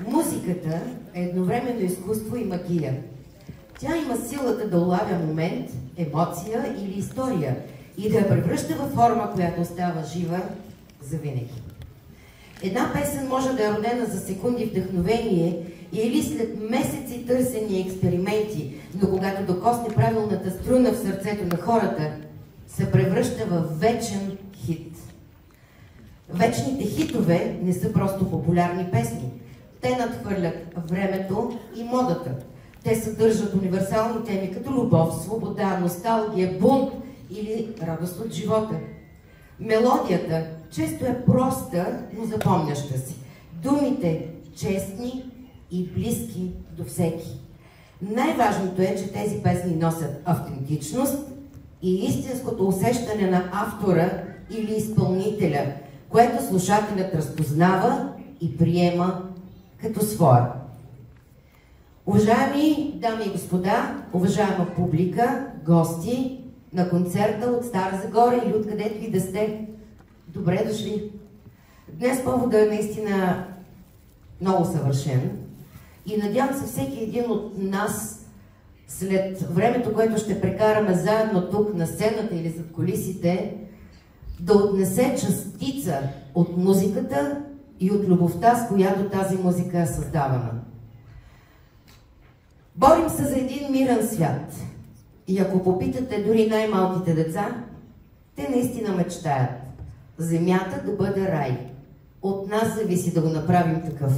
Музиката е едновременно изкуство и магия. Тя има силата да улавя момент, емоция или история и да я превръща във форма, която остава жива завинаги. Една песен може да е родена за секунди вдъхновение или след месеци търсени и експерименти, но когато докосне правилната струна в сърцето на хората, се превръща в вечен хит. Вечните хитове не са просто популярни песни. Те надхвърлят времето и модата. Те съдържат универсални теми като любов, свобода, носталгия, бунт или радост от живота. Мелодията често е проста, но запомняща си. Думите честни и близки до всеки. Най-важното е, че тези песни носят автентичност и истинското усещане на автора или изпълнителя, което слушателят разпознава и приема като своя. Уважаеми дами и господа, уважаема публика, гости на концерта от Стара Загора или откъдето и да сте, добре дошли! Днес поводът е наистина много съвършен и надявам се всеки един от нас след времето, което ще прекараме заедно тук на сцената или зад кулисите, да отнесе частица от музиката и от любовта, с която тази музика е създавана. Борим се за един мирен свят. И ако попитате дори най-малките деца, те наистина мечтаят земята да бъде рай. От нас зависи да го направим такъв.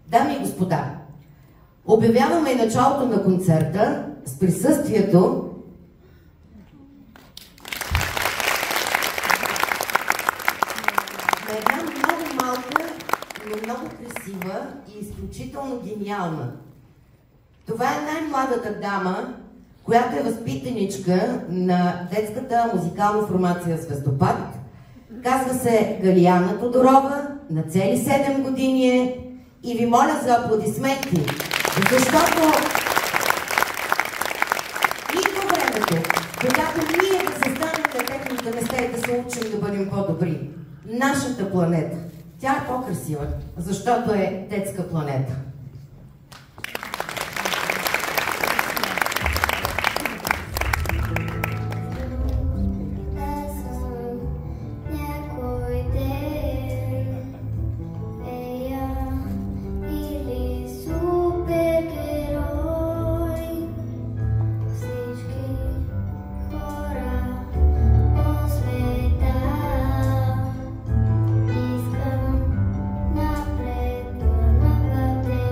Дами и господа, обявяваме и началото на концерта с присъствието на една много малка, но много красива и изключително гениална. Това е най-младата дама, която е възпитаничка на детската музикална формация Звездопад. Казва се Галияна Тодорова, на цели 7 години е и ви моля за аплодисменти, защото идва времето, когато ние да се станем на техните места и да се учим да бъдем по-добри. Нашата планета, тя е по-красива, защото е детска планета. Напред, напред.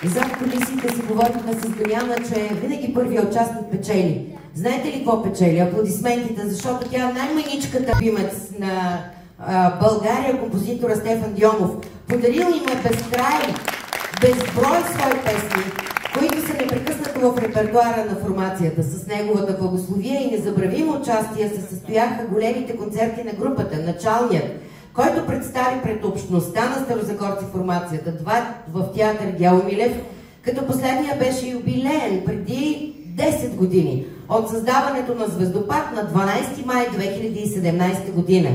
Зад кулисите си говорихме с Диана, че винаги първият участник печели. Знаете ли какво печели? Аплодисментите, защото тя е най-маничката любимец на България, композитора Стефан Дионов. Подарил им е безкрай, безброй свои песни, които са непрекъснато в репертуара на формацията. С неговата благословие и незабравимо участие се състояха големите концерти на групата. Началният, който представи пред общността на старозагорци формацията, два в театър Гео Милев, като последния беше юбилеен преди 10 години от създаването на Звездопад на 12 май 2017 година.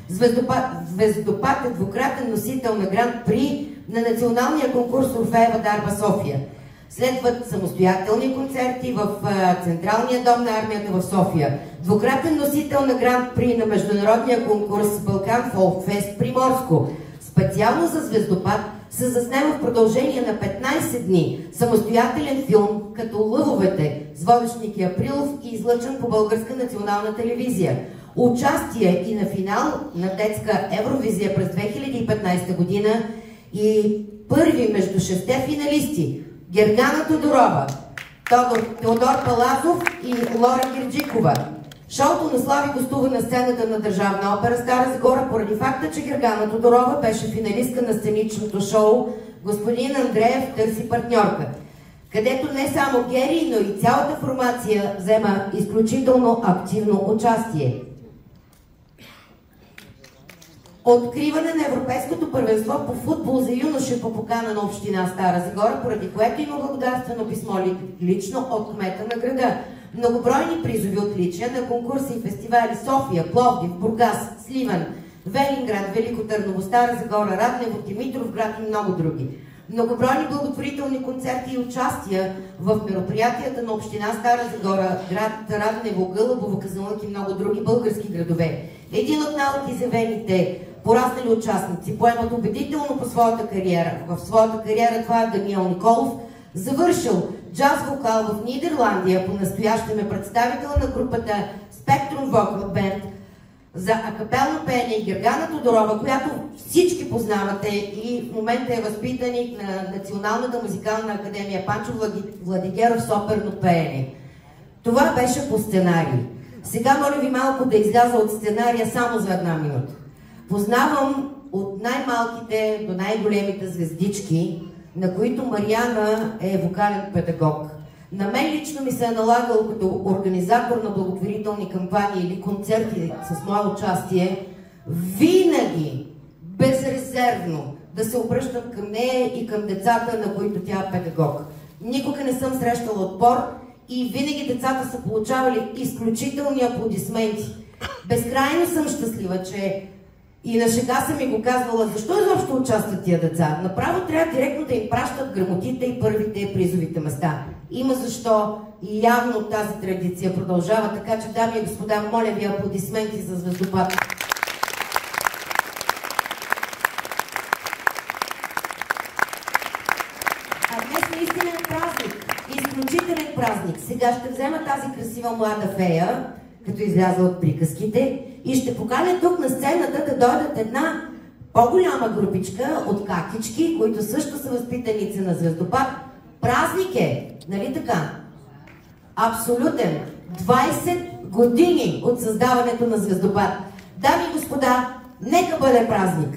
Звездопад е двукратен носител на Гран-при на националния конкурс Орфеева дарба София. Следват самостоятелни концерти в Централния дом на армията в София. Двукратен носител на Гран-при на международния конкурс Балкан Фолкфест Приморско. Специално за Звездопад се заснема в продължение на 15 дни самостоятелен филм като Лъвовете с водещ Ники Априлов и излъчен по Българска национална телевизия. Участие и на финал на детска Евровизия през 2015 година и първи между 6 финалисти Гергана Тодорова, Теодор Палазов и Лора Герджикова. Шоуто на Слави гостува на сцената на Държавна опера Стара Загора поради факта, че Гергана Тодорова беше финалистка на сценичното шоу Господин Андреев търси партньорка, където не само Гери, но и цялата формация взема изключително активно участие. Откриване на Европейското първенство по футбол за юноши по покана на община Стара Загора, поради което има благодарствено писмо лично от кмета на града. Многобройни призови отличия на конкурси и фестивали София, Пловдив, Бургас, Сливен, Велинград, Велико Търново, Стара Загора, Раднево, Димитровград и много други. Многобройни благотворителни концерти и участия в мероприятията на община Стара Загора, град Раднево, Гълъбово, Казанлък и много други български градове. Един от най-изявените пораснали участници поемат убедително по своята кариера. В своята кариера това е Даниел Николов, завършил джаз вокал в Нидерландия, по-настоящем е представител на групата Spectrum Vocal Band за акапелно пеене и Гергана Тодорова, която всички познавате и в момента е възпитаник на Националната музикална академия Панчо Владигеров с оперно пеене. Това беше по сценарий. Сега моля ви малко да изляза от сценария само за една минута. Познавам от най-малките до най-големите звездички, на които Мариана е вокален педагог. На мен лично ми се е налагал като организатор на благотворителни кампании или концерти с мое участие, винаги безрезервно да се обръщам към нея и към децата, на които тя е педагог. Никога не съм срещала отпор и винаги децата са получавали изключителни аплодисменти. Безкрайно съм щастлива, че и на шега съм ми го казвала, защо изобщо участват тия деца? Направо трябва директно да им пращат грамотите и първите призовите места. Има защо и явно тази традиция продължава, така че, дами и господа, моля ви аплодисменти за Звездопад. А днес наистина е празник, изключителен празник. Сега ще взема тази красива млада фея, като изляза от приказките, и ще поканя тук на сцената да дойдат една по-голяма групичка от какички, които също са възпитаници на Звездопад. Празник е, нали така? Абсолютен. 20 години от създаването на Звездопад. Дами и господа, нека бъде празник!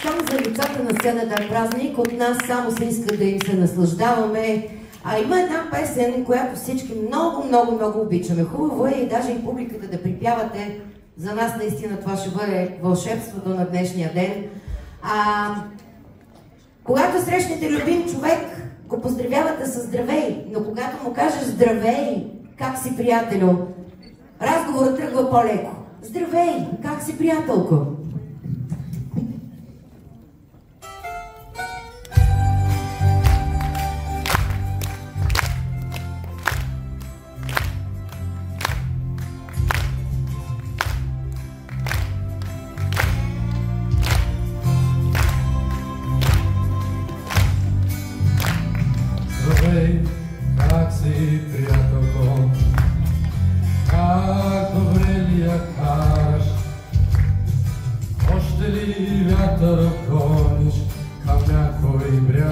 Щом за лицата на сцената е празник, от нас само се иска да им се наслаждаваме. А има една песен, която всички много обичаме. Хубаво е и даже и публиката да припявате. За нас наистина това ще бъде вълшебството на днешния ден. Когато срещнете любим човек, го поздравявате със здравей, но когато му кажеш здравей, как си, приятелю, разговорът тръгва по-леко. Здравей, как си, приятелко? Здравей, как си, приятелко? Как добре ли я караш? Още ли вятъра гониш към някой бряг?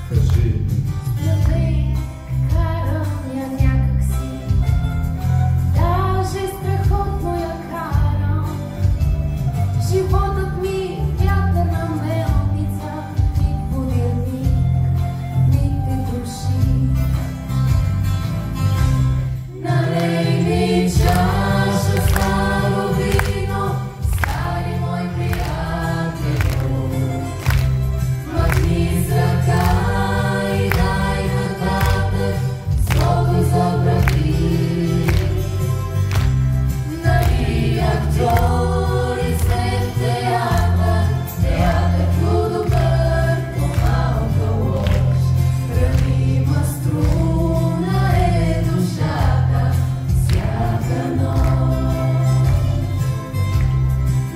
Кажи ми. Здравей, карам я някак си, даже страхотно я карам. Животът ми вятърна мелница, миг подир миг те души. Налей ми чаша старо вино, стари мой приятелю. Махни с ръка и дай нататък злото забрави. Нали актьори след театър, театър добър, по-малка лош. Ранима струна е душата всяка нощ.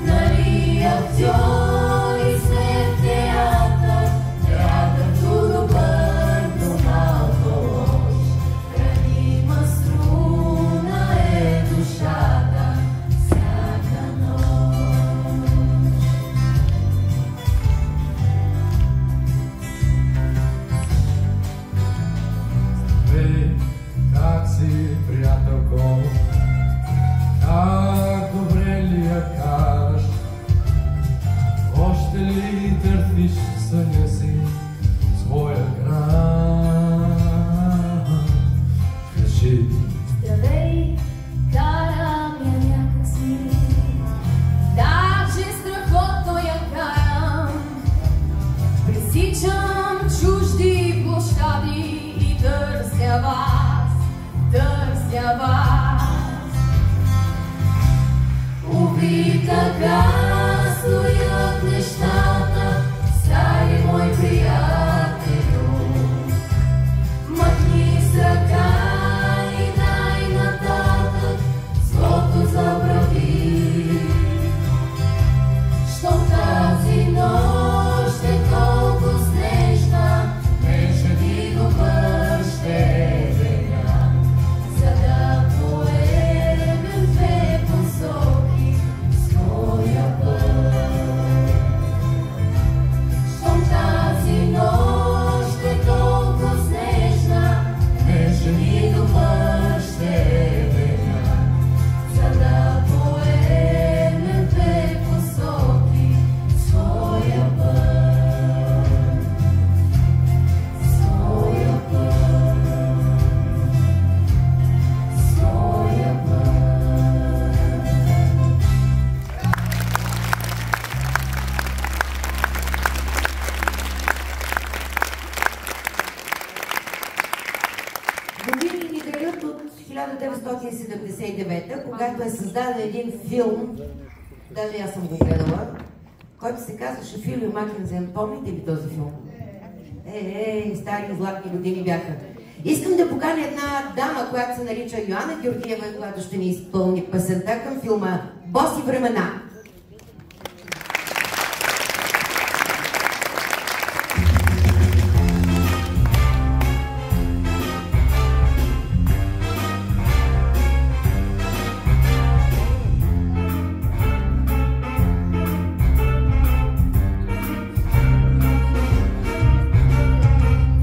Нали актьори след театър, театър добър, по-малка лош. Ранима струна е душата всяка нощ. Здравей, как си, приятелко? Как добре ли я караш? Още ли търпиш съня си своя град? Кажи ми. Здравей, карам я някак си, даже страхотно я карам. Пресичам чужди площади и търся вас, търся вас. Уви, така стоят нещата, стари мой приятелю. Махни с ръка и дай нататък злото забрави. Щом тази нощ е толкова снежна, нежен и добър ще е деня, за да поемем две посоки своя път. Щом тази нощ е толкова снежна, нежен и добър ще е деня, за да поемем две посоки своя път. Своя път. Своя път. Години ни делят от 1979, когато е създаден един филм, даже аз съм го гледала, който се казваше Филио Макинзен. Помните ли този филм? Стари златни години бяха. Искам да поканя една дама, която се нарича Йоанна Георгиева, която ще ни изпълни песента към филма "Боси времена".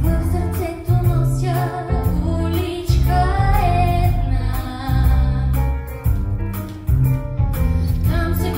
В сърцето нося уличка една, там се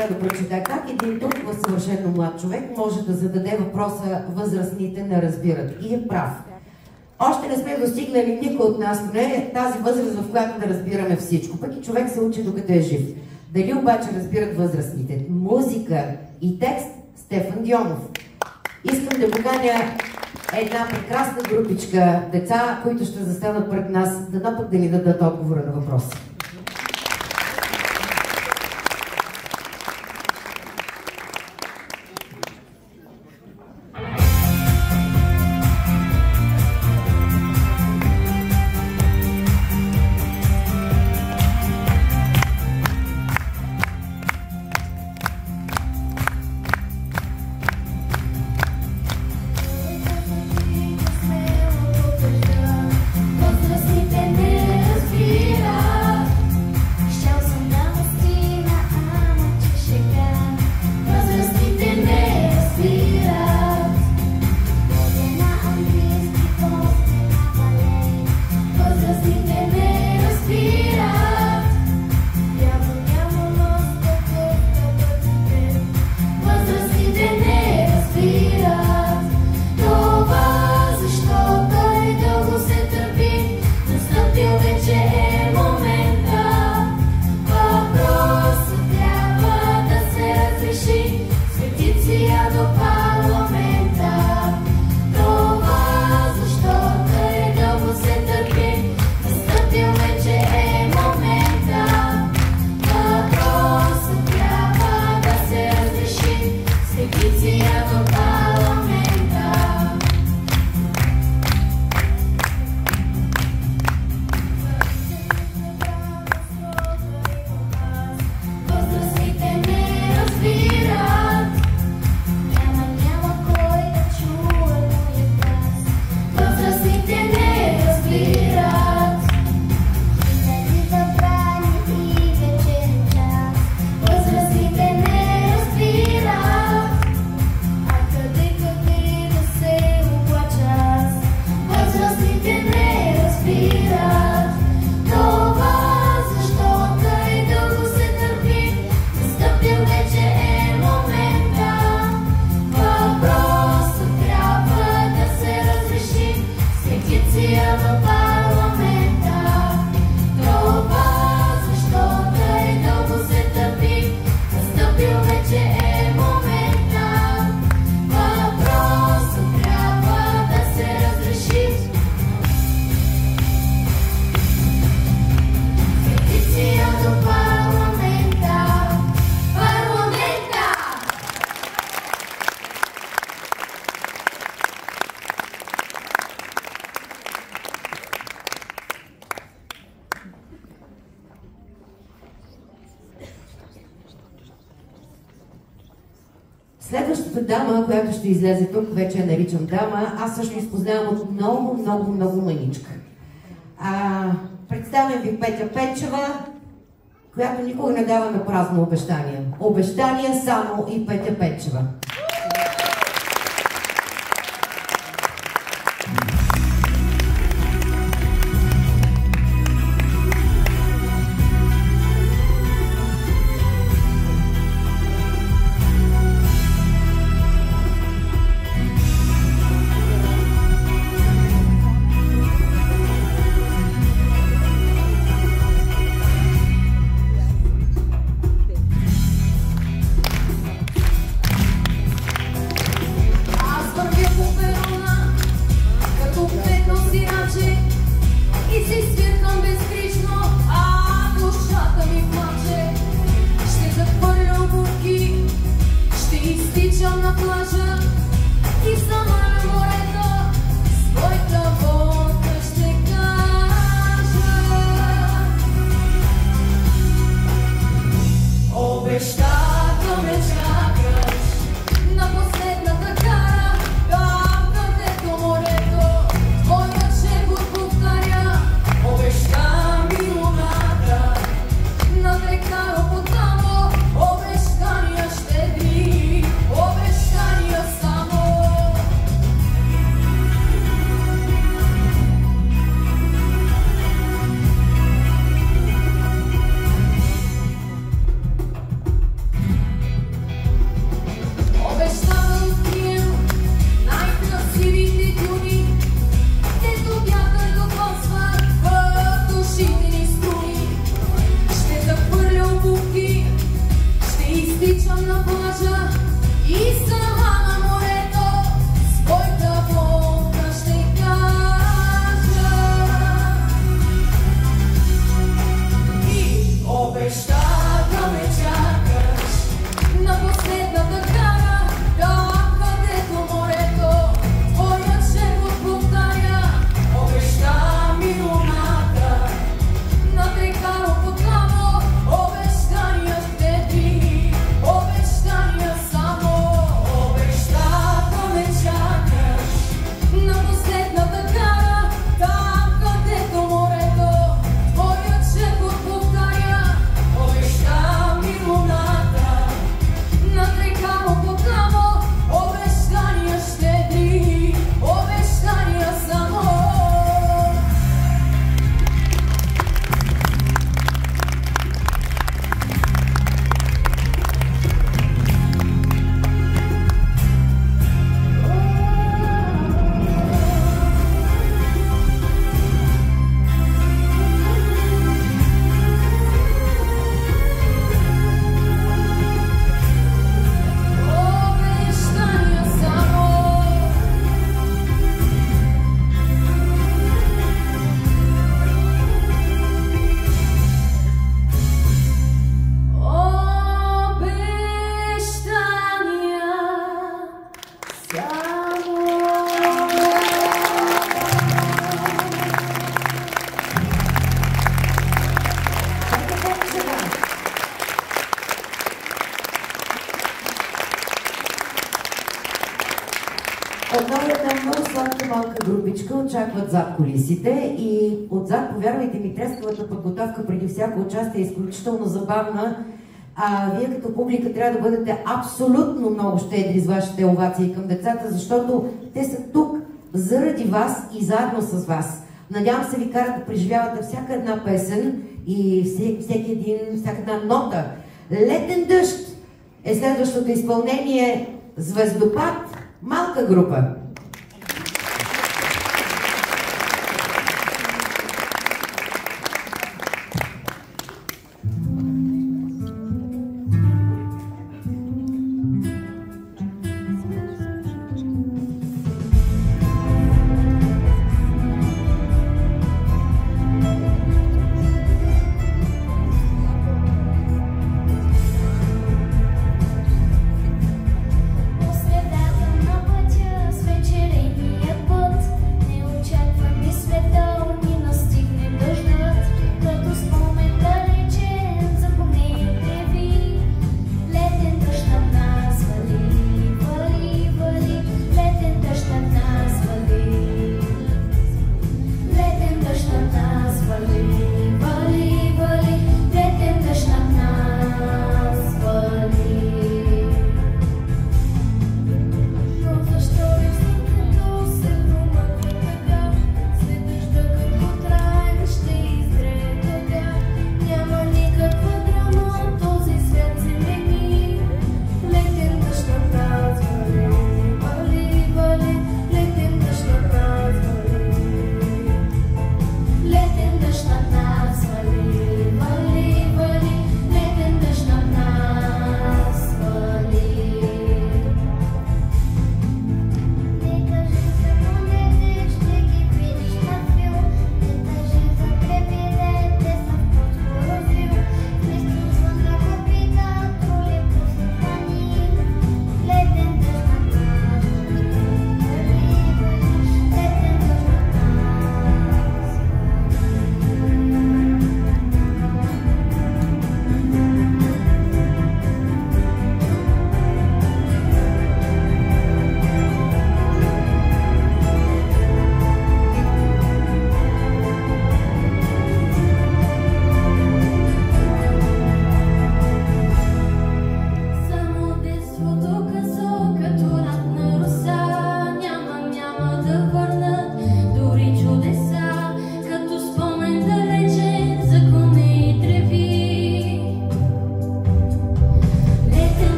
трябва да прочета как един толкова съвършено млад човек може да зададе въпроса възрастните не разбират. И е прав. Още не сме достигнали никой от нас, но не тази възраст, в която да разбираме всичко. Пък и човек се учи докато е жив. Дали обаче разбират възрастните? Музика и текст Стефан Дионов. Искам да поканя една прекрасна групичка деца, които ще застанат пред нас, да пък да ни дадат отговора на въпроса. Следващата дама, която ще излезе тук, вече я наричам дама, аз също изпознавам от много мъничка. Представям ви Петя Печева, която никога не дава на празно обещания. Обещания само и Петя Печева. Една много сладка малка групичка очакват зад кулисите и отзад, повярвайте ми, трескавата подготовка преди всяко участие е изключително забавна. Вие като публика трябва да бъдете абсолютно много щедри с вашите овации към децата, защото те са тук заради вас и заедно с вас. Надявам се ви карат да преживявате всяка една песен и всяка една нота. Летен дъжд е следващото изпълнение. Звездопад, малка група.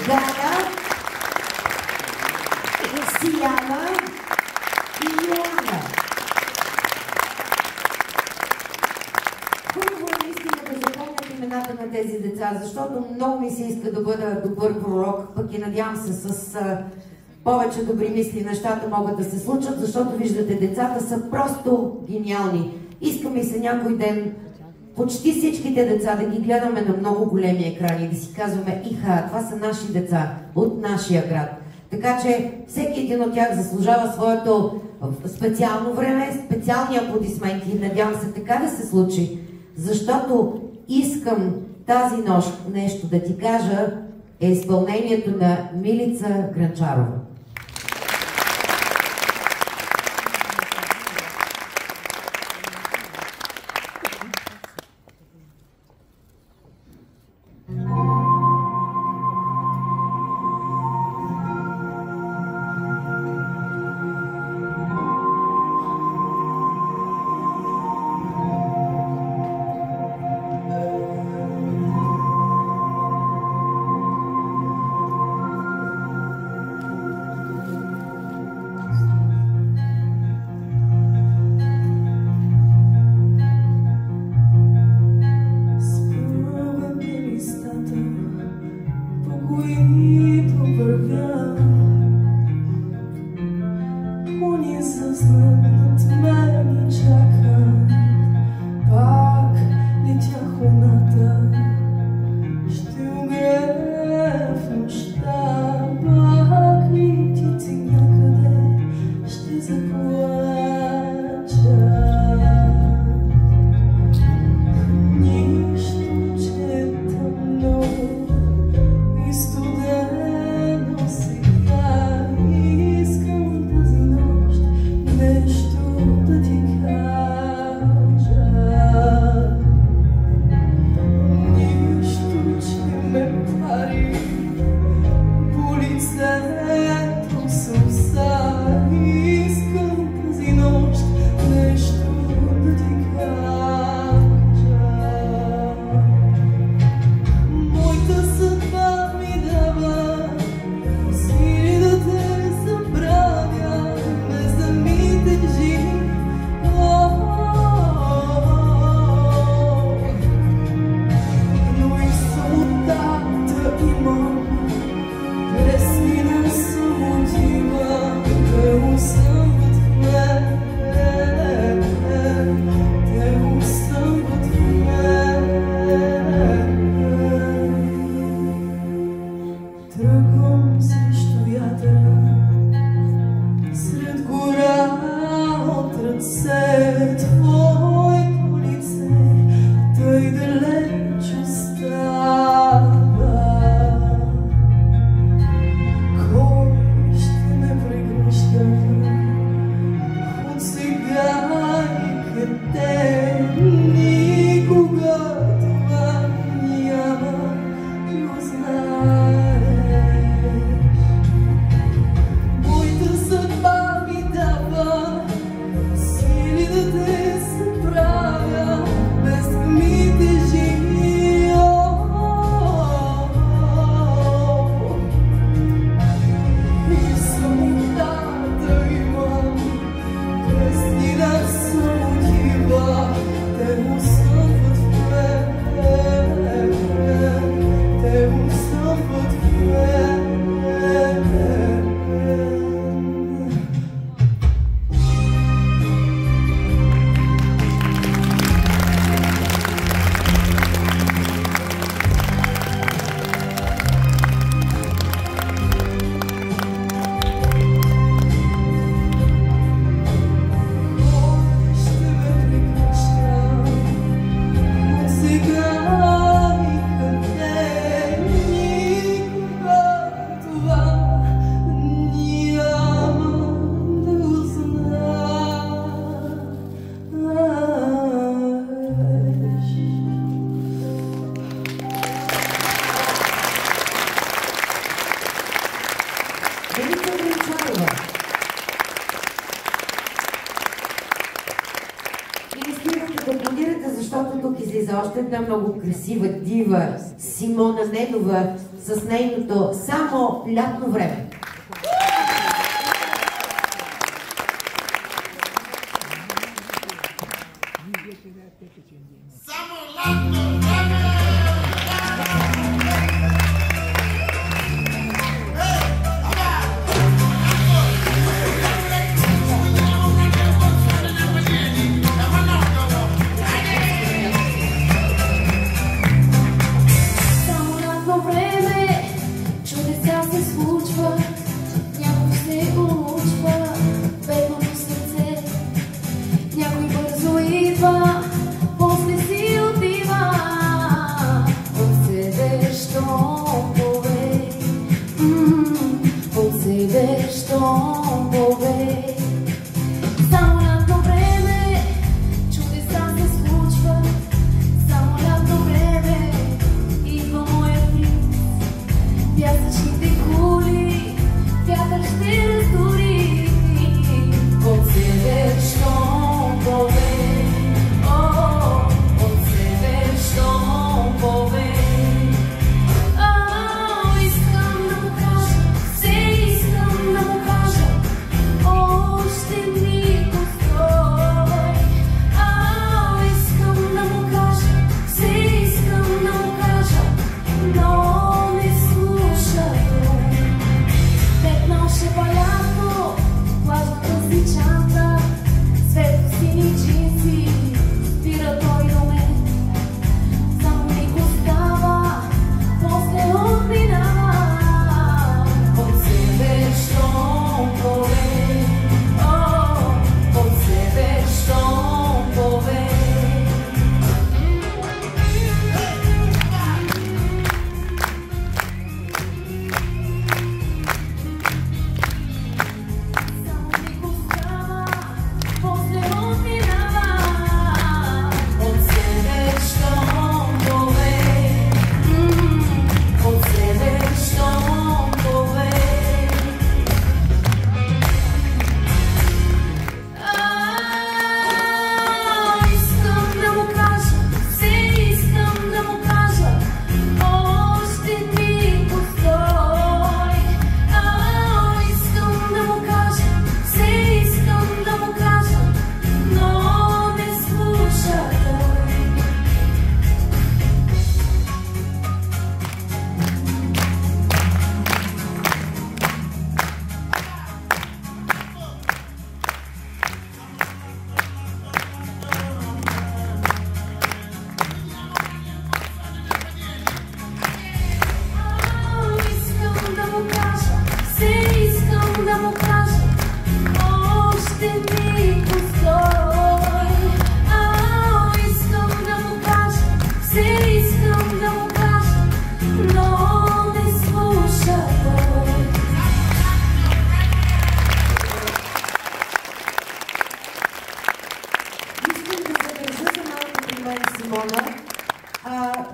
Гая, Сияна и Йоанна. Хубаво е наистина да запомнят имената на тези деца, защото много ми се иска да бъда добър пророк, пък и надявам се с повече добри мисли нещата могат да се случат, защото виждате, децата са просто гениални. Искаме се някой ден почти всичките деца да ги гледаме на много големи екрани и да си казваме: иха, това са наши деца от нашия град. Така че всеки един от тях заслужава своето специално време, специални аплодисменти. Надявам се така да се случи, защото искам тази нощ нещо да ти кажа е изпълнението на Милица Гранчарова. защото тук излиза още една много красива дива, Симона Недова, с нейното "Само лятно време".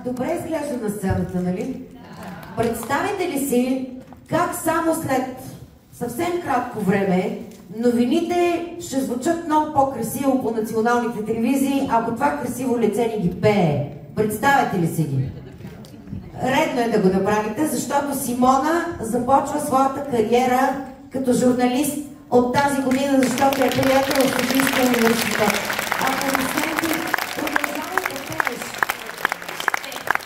Добре изглежда на сцената, нали? Представете ли си как само след съвсем кратко време новините ще звучат много по-красиво по националните телевизии, ако това красиво лице ни ги пее? Представете ли си ги? Редно е да го направите, защото Симона започва своята кариера като журналист от тази година, защото е приятел в Софийския университет. Аплодисменти, продължавай да пееш.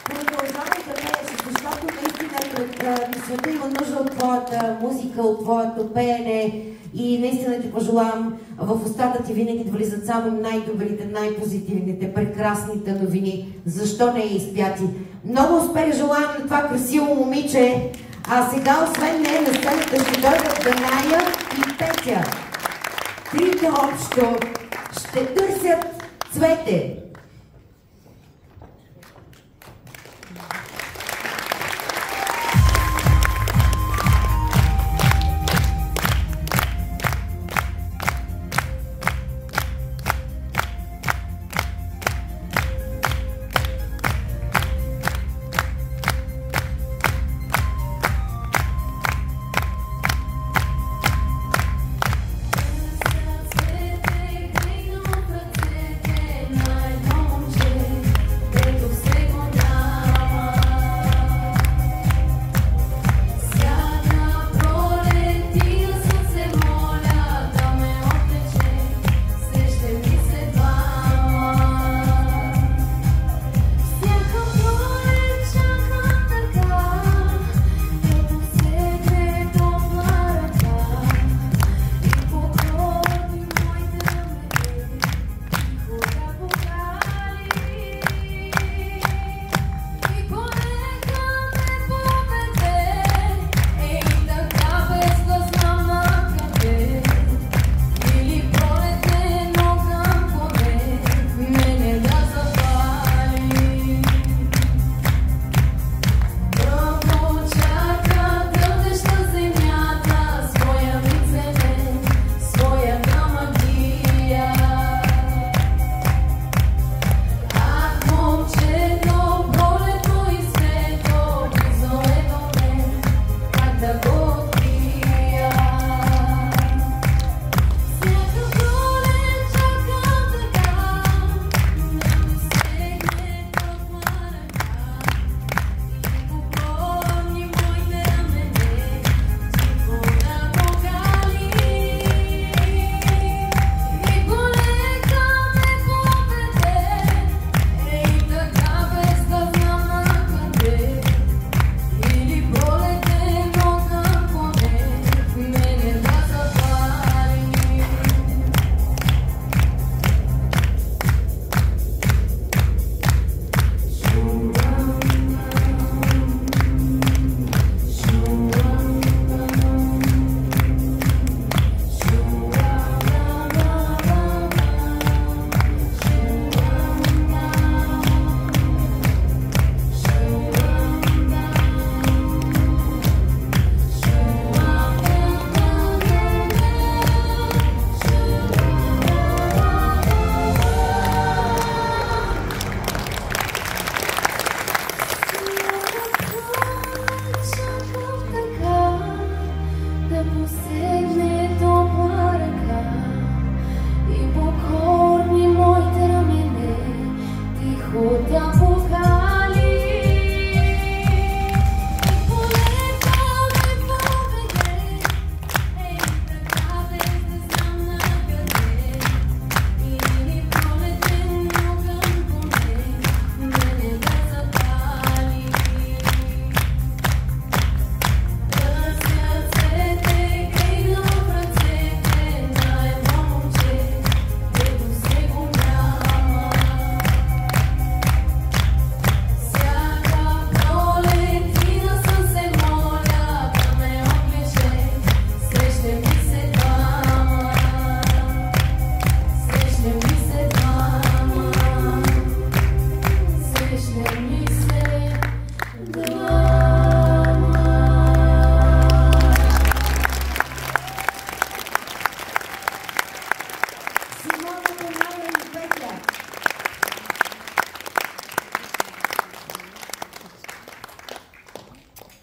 Продължавай да пееш, защото наистина света има нужда от твоята музика, от твоето пеене и наистина ти пожелавам в устата ти винаги да влизат само най-добрите, най-позитивните, прекрасните новини. Защо не и изпяти? Много успех желаем на това красиво момиче. А сега, освен нея, на сцената ще дойдат Даная и Петя. Трите общо ще търсят цвете. Night.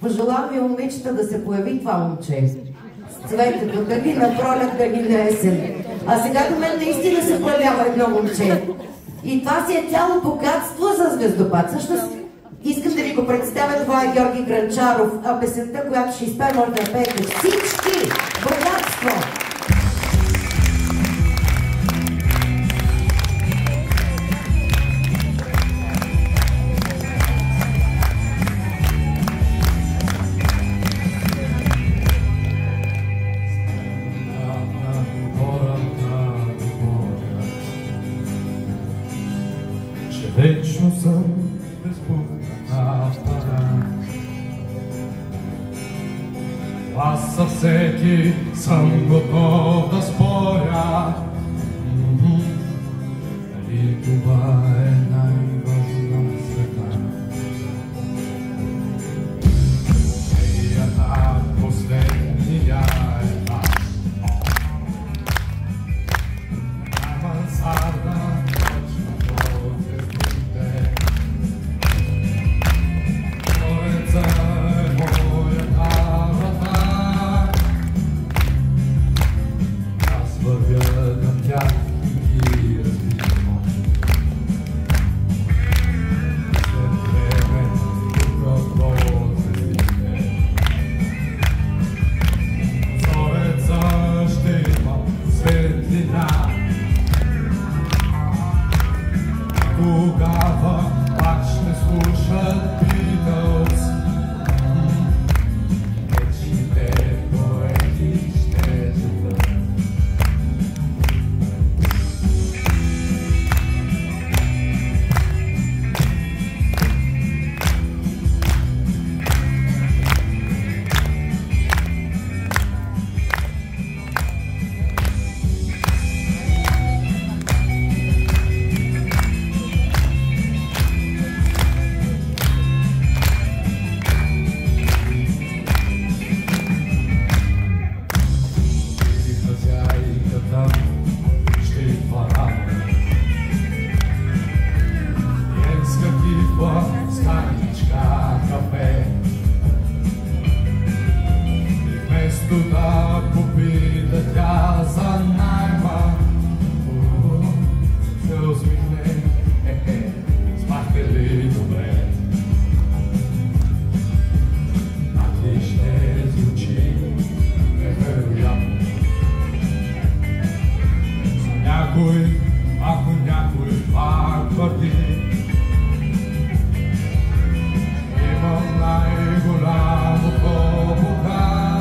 Пожелавам ви, момичета, да се появи това момче. С цветето, дали на пролет, дали на есен. А сега до мен наистина се появява едно момче. И това си е цяло богатство за звездопад. Всъщност, искам да ви го представя, това е Георги Гранчаров, а песента, която ще изпее, може да я пеете всички. Богатство! Вечно съм безпутна пара. Аз със всеки съм готов да споря. Дали това е най-важна света? Нея на последния етаж на мансарда тогава пак ще слушат Beatles. Вечните поети ще четат. Да попита тя за найма, се усмихне, спахте ли добре? А ти ще звучи невероятно. За някой, ако някой пак твърди, имам най-голямото богатство.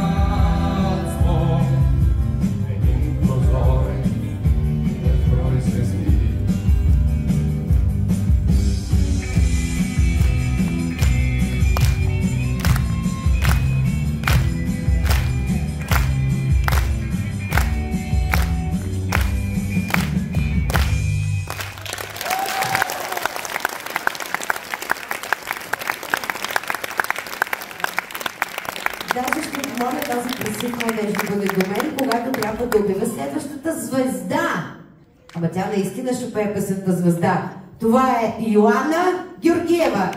Даже ще моля този пресик младеж да бъде до мен, когато трябва да обявя следващата звезда. Ама тя наистина ще пее песента звезда. Това е Йоана Георгиева.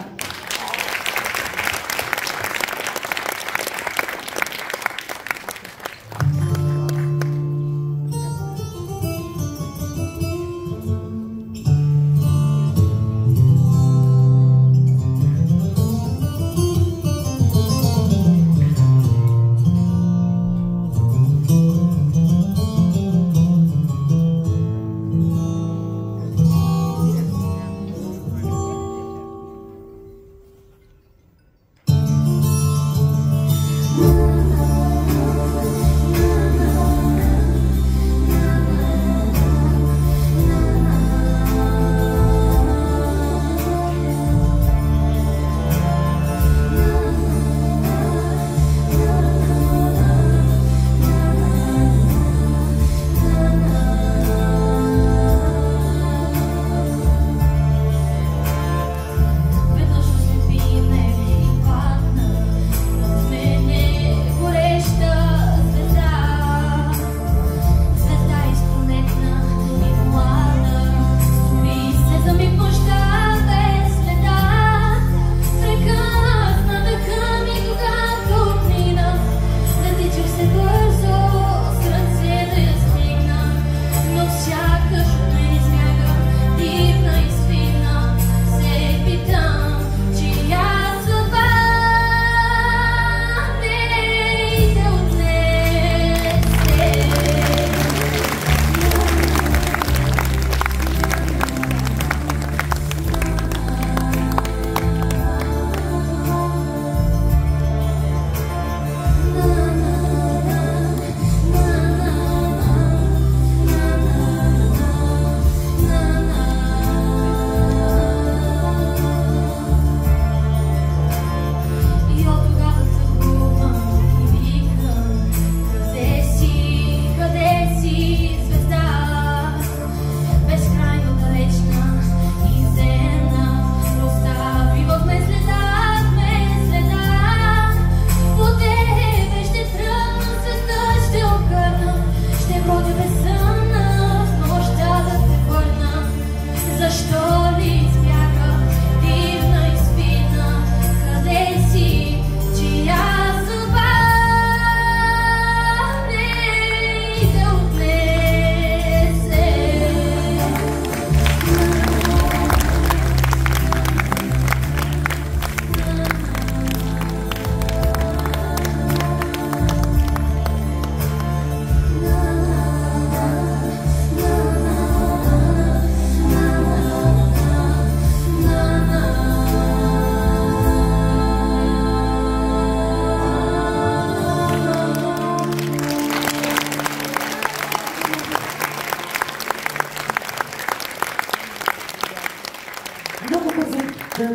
Много бързо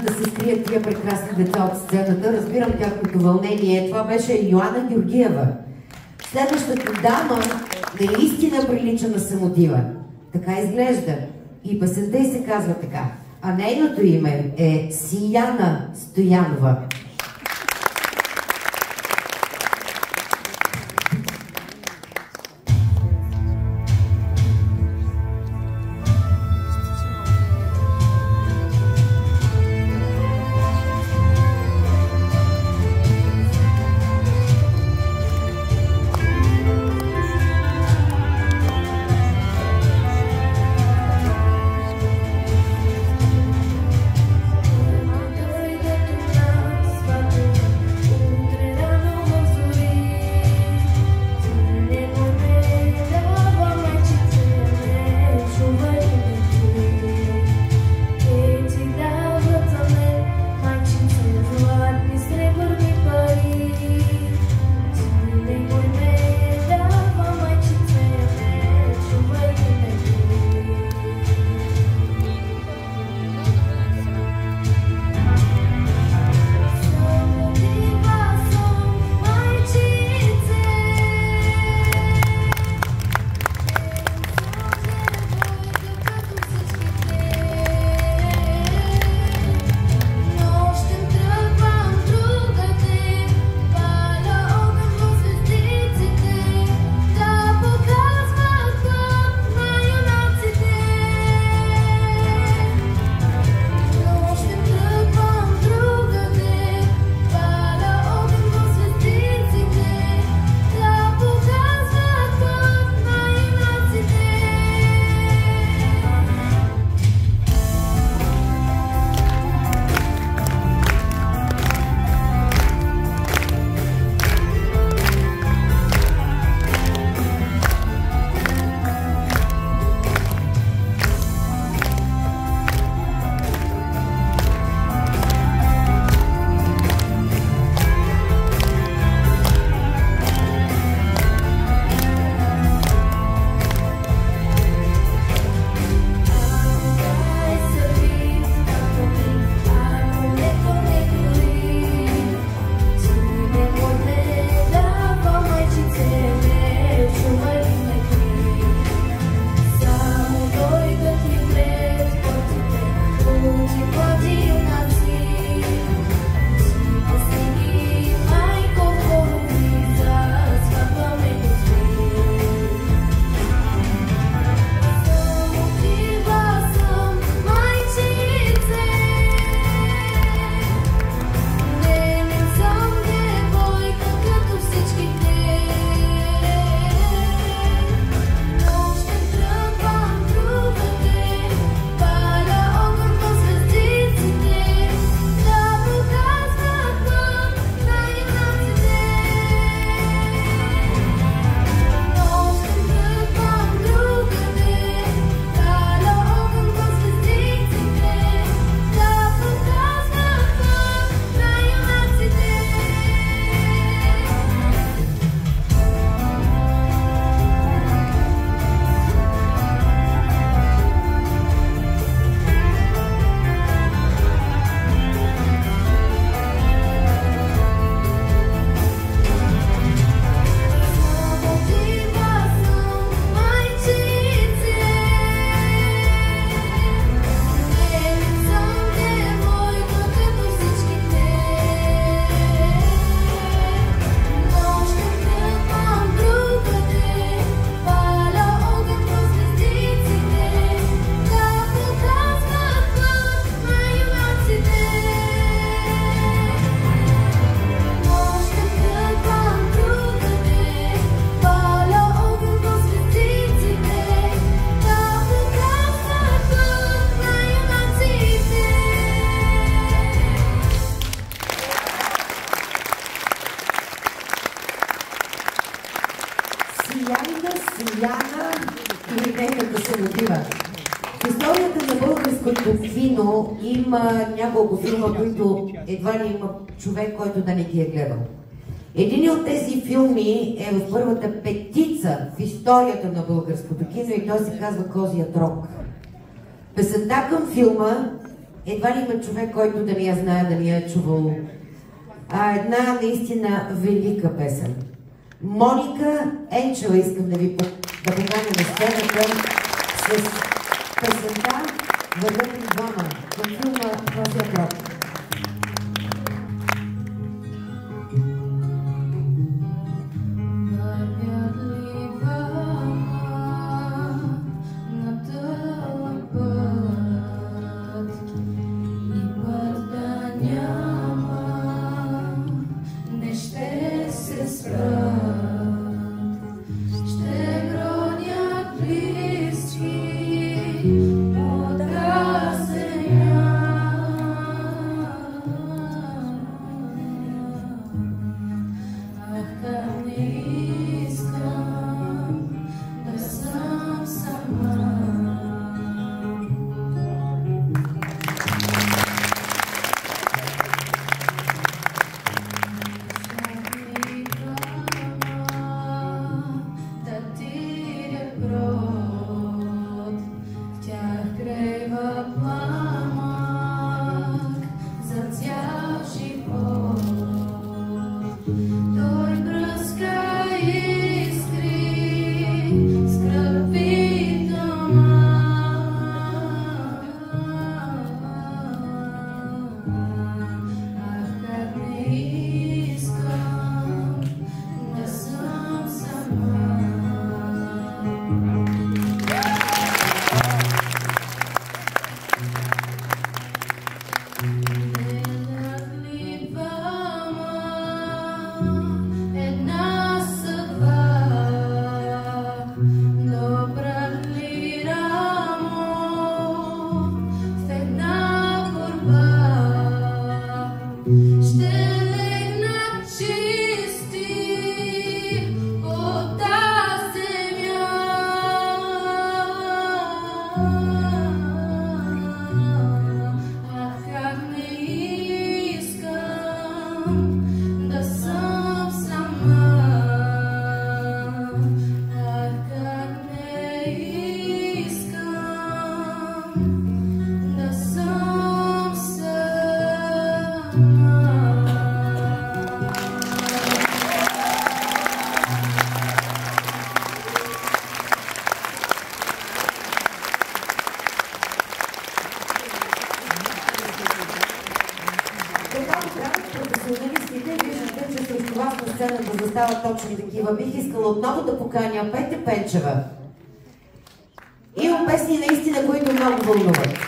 да се скрият тия прекрасни деца от сцената. Разбирам тяхното вълнение. Това беше Йоана Георгиева. Следващата дама наистина прилича на Самотива. Така изглежда. И песента й се казва така. А нейното име е Сияна Стоянова. Яна или нейната Самотива. В историята на българското кино има няколко филма, които едва ли има човек, който да не ги е гледал. Един от тези филми е в първата петица в историята на българското кино и той се казва Козият рог. Песента към филма Едва ли има човек, който да не я знае, да не я е чувал. Една наистина велика песен. Моника Енчева искам да ви поканя на сцената с песента "Вървят ли двама" към филма "Косия гроб". Да застават точно такива. Бих искала отново да поканя Петя Пенчева. Има песни наистина, които много вълнуват.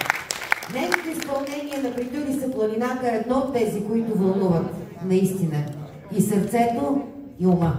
Нейното изпълнение на "Притули се планината" е едно от тези, които вълнуват наистина и сърцето, и ума.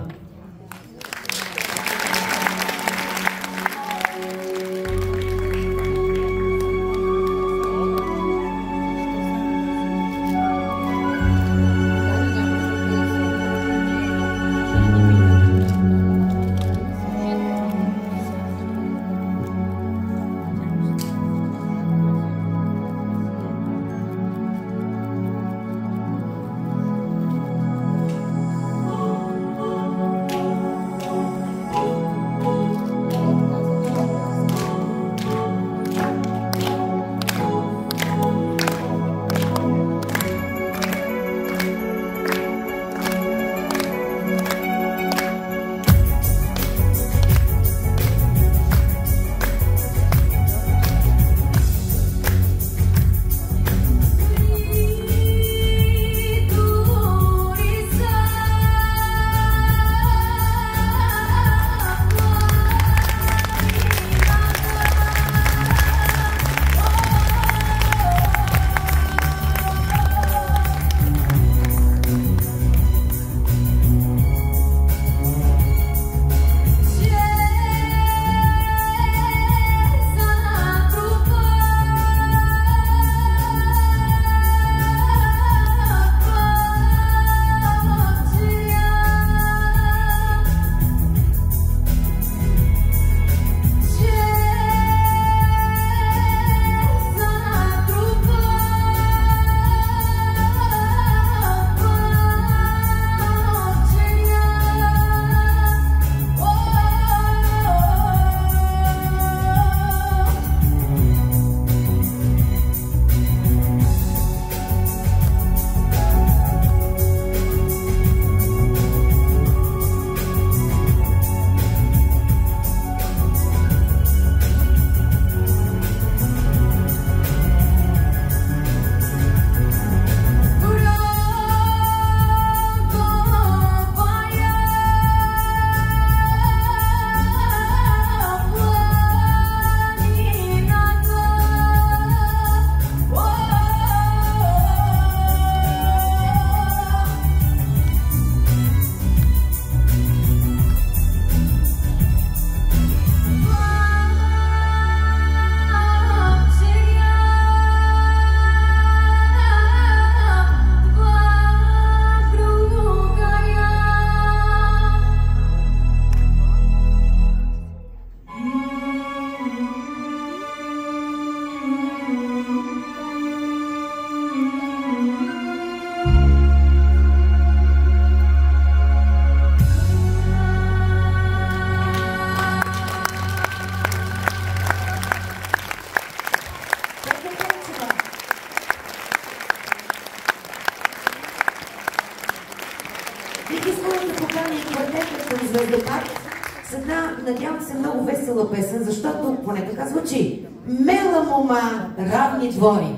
да поканя квартета към Звездопад с една, надявам се, много весела песен, защото поне така звучи. Мела мома, равни двори.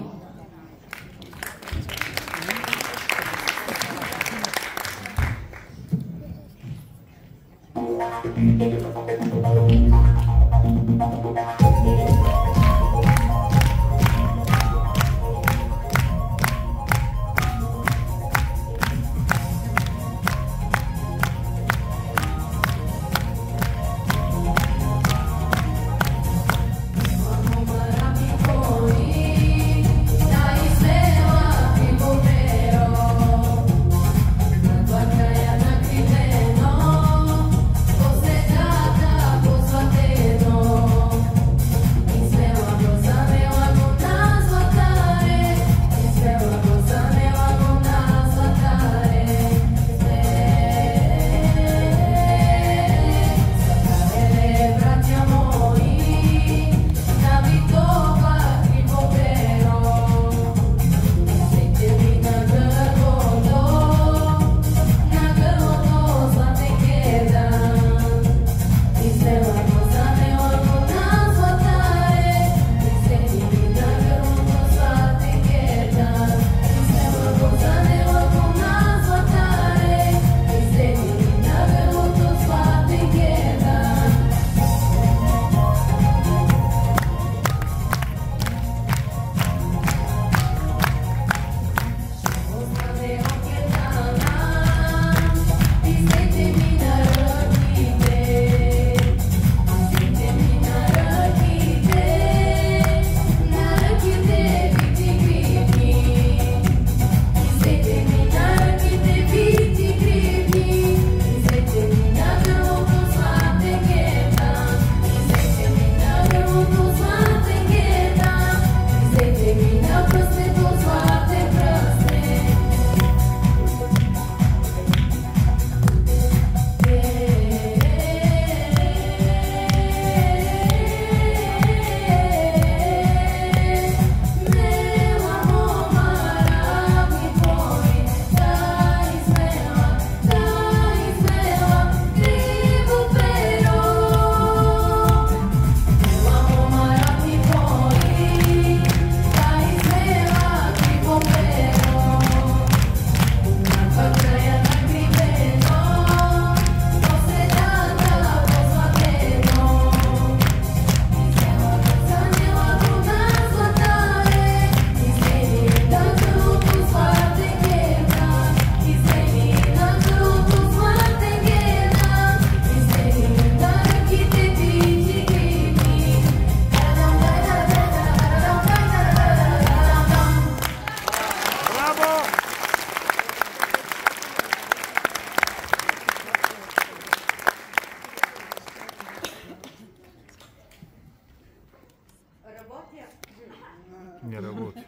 Не работи.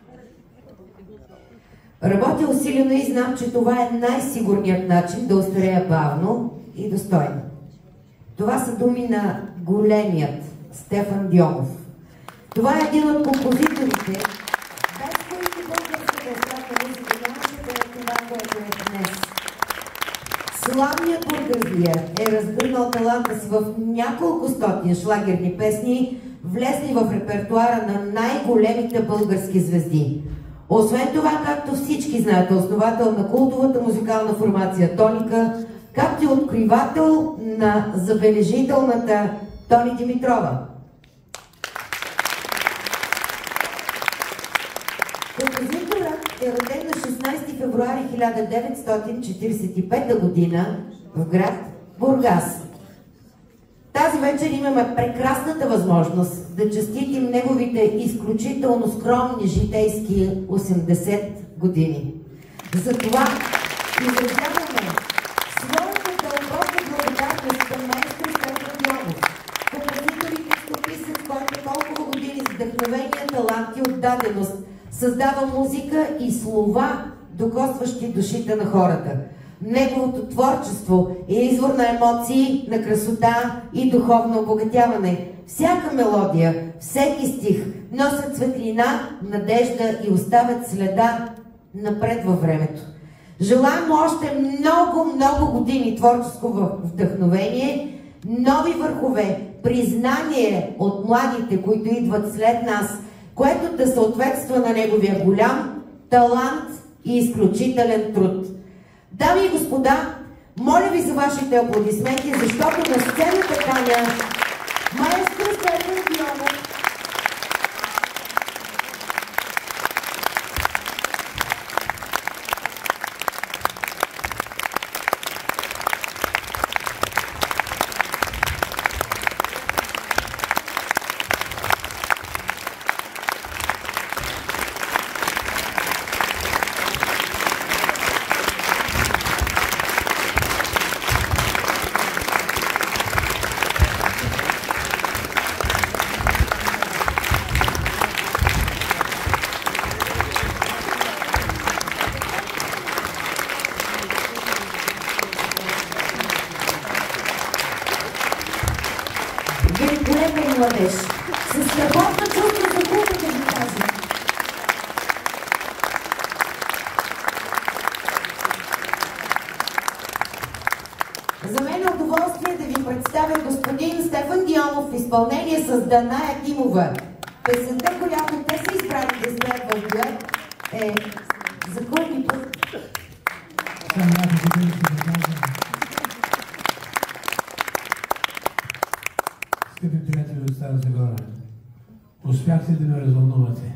Работя усилено и знам, че това е най-сигурният начин да остарея бавно и достойно. Това са думи на големият Стефан Дьомов. Това е един от композиторите, без които българската естрадна музика нямаше да е това, което е днес. Славният бургазия е разгърнал таланта си в няколко стотин шлагерни песни, влезли в репертуара на най-големите български звезди. Освен това, както всички знаят, е основател на култовата музикална формация Тоника, както и откривател на забележителната Тони Димитрова. Композиторът е роден на 16 февруари 1945 година в град Бургас. Тази вечер имаме прекрасната възможност да честитим неговите изключително скромни житейски 80 години. Затова изразяваме своята дълбока благодарност към маестро Стефан Дьомов, композитор и текстописец, който толкова години с вдъхновение, талант и отдаденост създава музика и слова, докосващи душите на хората. Неговото творчество е извор на емоции, на красота и духовно обогатяване. Всяка мелодия, всеки стих носят светлина, надежда и оставят следа напред във времето. Желаем още много, много години творческо вдъхновение, нови върхове, признание от младите, които идват след нас, което да съответства на неговия голям талант и изключителен труд. Дами и господа, моля ви за вашите аплодисменти, защото на сцената каня маестро Стефан Дионов. Великолепен младеж, с страхотно чувство за култа, да ви кажа. За мен е удоволствие да ви представя господин Стефан Дионов в изпълнение с Даная Тимова. Песента, която те са избрали да изпеят в дует, е "За кой път". Скъпи приятели от Стара Загора, успяхте да ме развълнувате.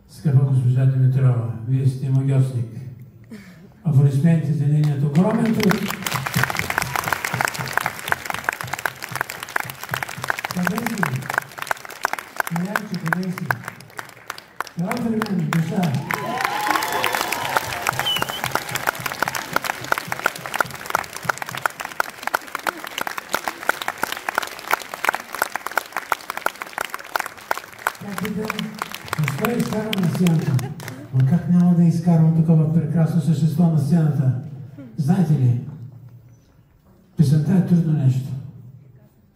Скъпа госпожа Димитрова, вие сте магиосник. Аплодисменти за нейният огромен труд. Къде си? Маяче, къде си? Ела при мен, душа. Защо изкарам на сцената? Но как няма да изкарвам такова прекрасно същество на сцената? Знаете ли, песента е трудно нещо.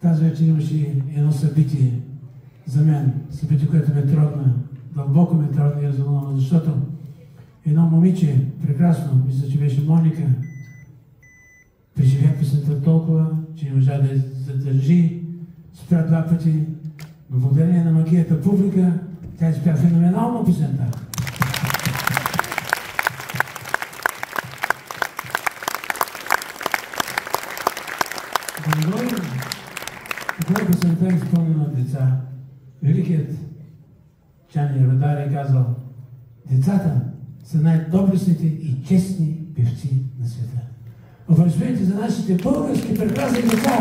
Тази вечер имаше едно събитие за мен, събитие, което ме трогна, дълбоко ме трогна и развълнува, защото едно момиче, прекрасно, мисля, че беше Моника, преживя песента толкова, че не можа да я задържи, спря 2 пъти, но благодарение на магията публика, тя изпя феноменално песента. Когато песента е изпълнена от деца, великият Чани Радар е казал: децата са най-доблестните и честни певци на света. Аплодисменти за нашите български прекрасни деца!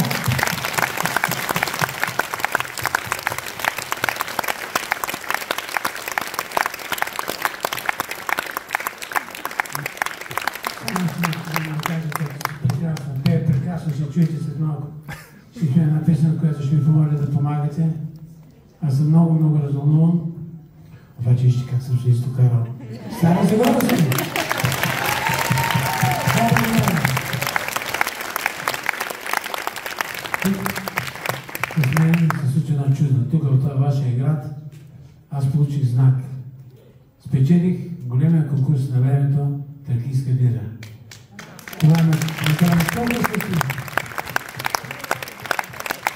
Ще чуете след малко. Ще чуя една песен, която ще ми помоля да помагате. Аз съм много, много развълнуван. Обаче вижте как съм се изтокарал. Стара Загора съм! С мен се случи едно чудо. Тук в това вашия град аз получих знак. Спечелих големия конкурс на времето Тракийска бира. Това ме направи толкова щастлив.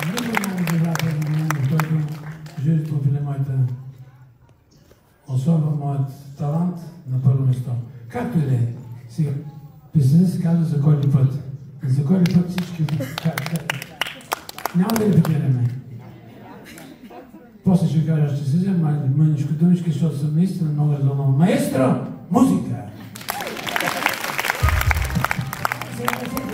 Много добрата на мен, в който журито определи моята особа, моят талант на първо место. Както и да е. Сега, песента се казва "За кой ли път". За кой ли път всички... Няма да репетираме. После ще кажа, ще се взема мъничко думички, защото съм наистина много развълнуван. Маестро, музика! Приятели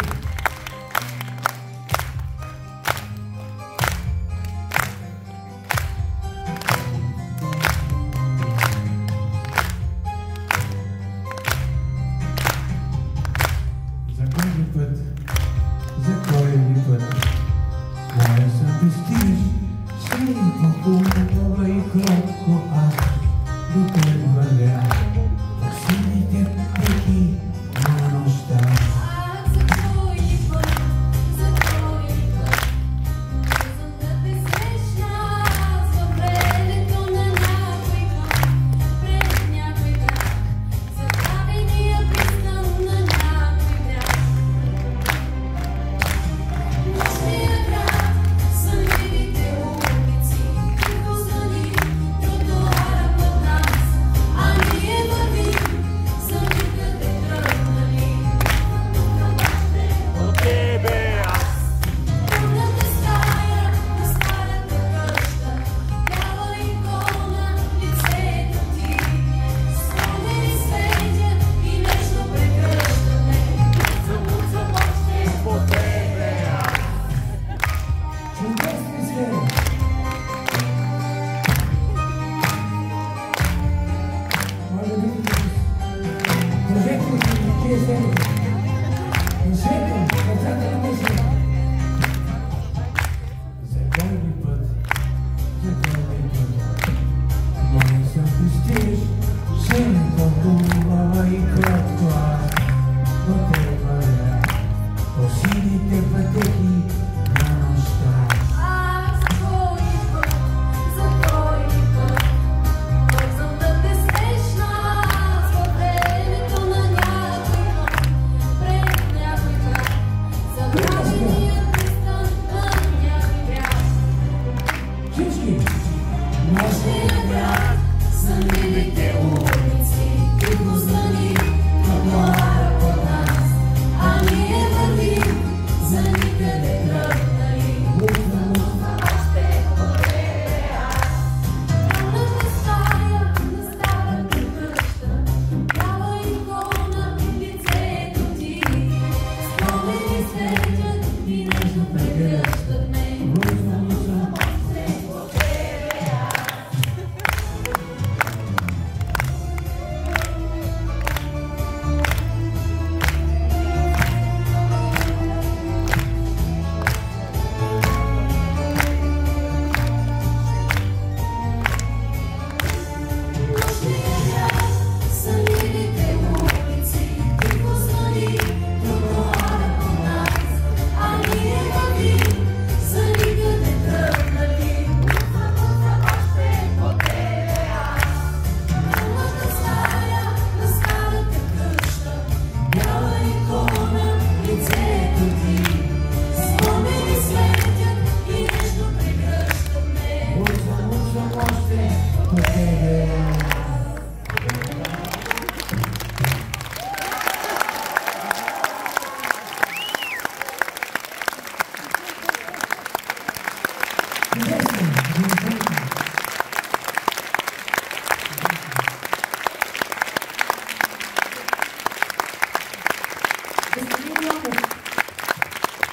Господин Йонев,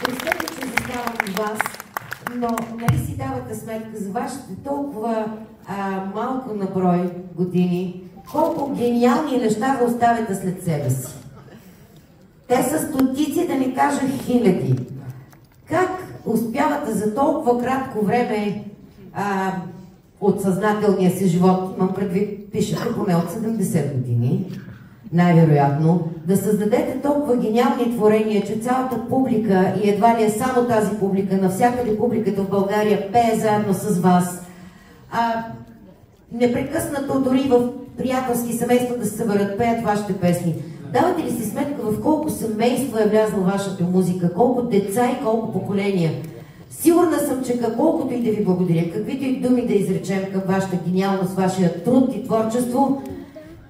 представете, че заставам от вас, но нали си давате сметка за вашите толкова малко на брой години, колко гениални неща да оставяте след себе си. Те са стотици, да не кажа хиляди. Как успявате за толкова кратко време от съзнателния си живот, имам предвид, пишете поне от 70 години, най-вероятно, да създадете толкова гениални творения, че цялата публика, и едва ли е само тази публика, навсякъде публиката в България пее заедно с вас. Непрекъснато, дори в приятелски семейства да се съберат, пеят вашите песни. Давате ли си сметка в колко семейства е влязла вашата музика, колко деца и колко поколения? Сигурна съм, че колкото и да ви благодаря, каквито и думи да изречем към вашата гениалност, вашия труд и творчество,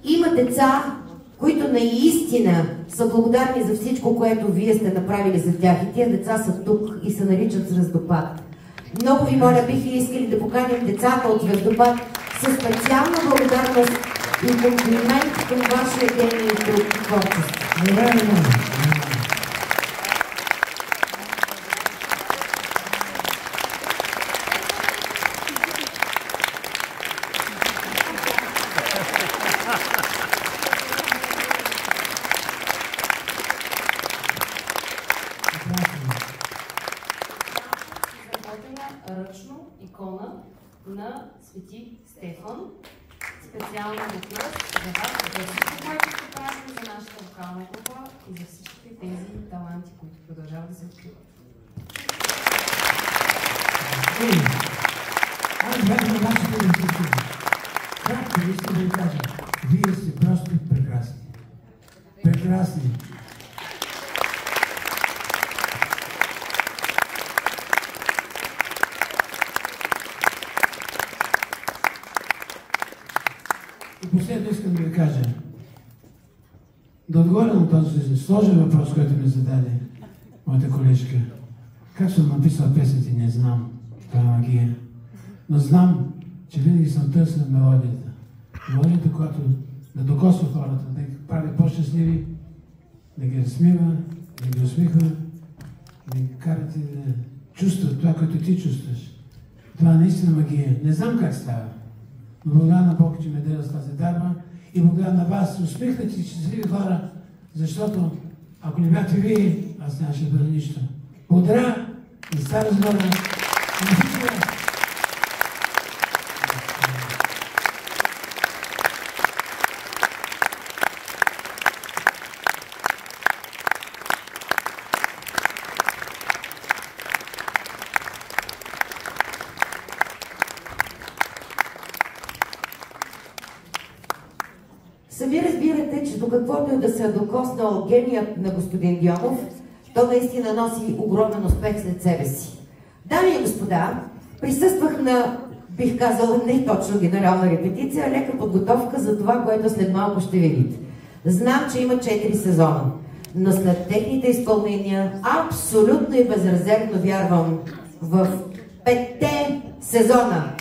има деца, които наистина са благодарни за всичко, което вие сте направили за тях. И тия деца са тук и се наричат Звездопад. Много ви моля, бих ли искали да поканим децата от Звездопад със специална благодарност и комплимент към вашия гений и труд и творчество. Ръчно икона на Свети Стефан. Специално въпрос за вас, за всичко, което ще правим за нашата вокална група и за всички тези таланти, които продължават да се откриват. Аз бях на вашите институти. Както искам да ви кажа, вие сте просто прекрасни. Прекрасни. И последно искам да ви кажа, да отговоря на този сложен въпрос, който ми зададе моята колежка. Как съм написал песните, не знам. Това е магия. Но знам, че винаги съм търсил мелодията. Мелодията, която да докосва хората, да ги прави по-щастливи, да ги разсмива, да ги усмихва, да ги карате да чувстват това, което ти чувстваш. Това е наистина магия. Не знам как става. Но благодаря на Бог, че ме даде с тази дарба и благодаря на вас, усмихнати, щастливи хора, защото ако не бяхте вие, аз нямаше да бъда нищо. Благодаря и Стара Загора, и на всички вас. Сами разбирате, че до каквото е да се е докоснал геният на господин Дионов, то наистина носи огромен успех след себе си. Дами и господа, присъствах на, бих казала, не точно генерална репетиция, а лека подготовка за това, което след малко ще видите. Знам, че има 4 сезона, но след техните изпълнения абсолютно и безрезервно вярвам в 5-те сезона.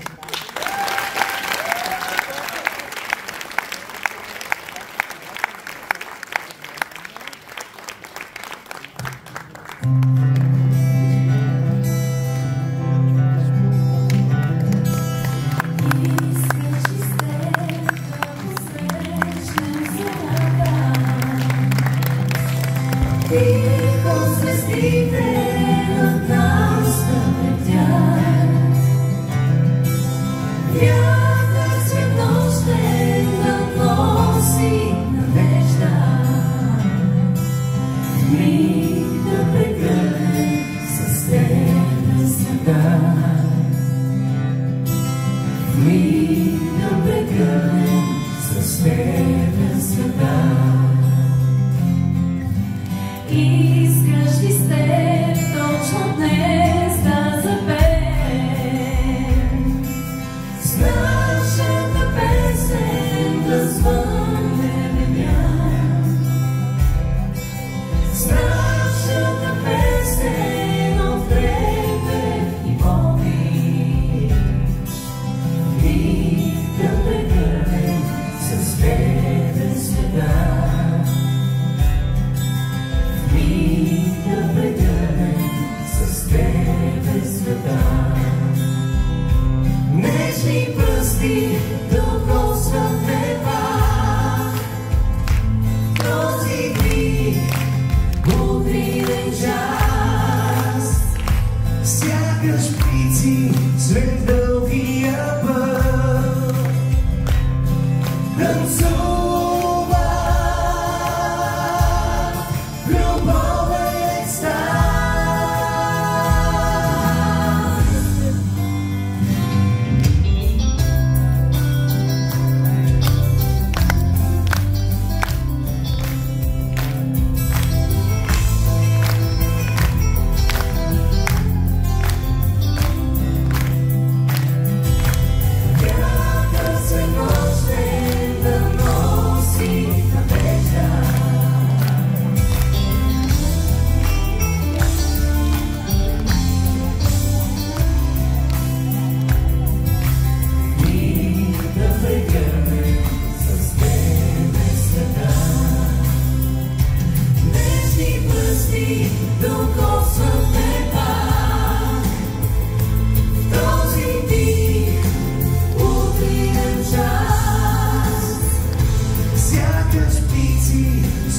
Искаш ли сте точно днес?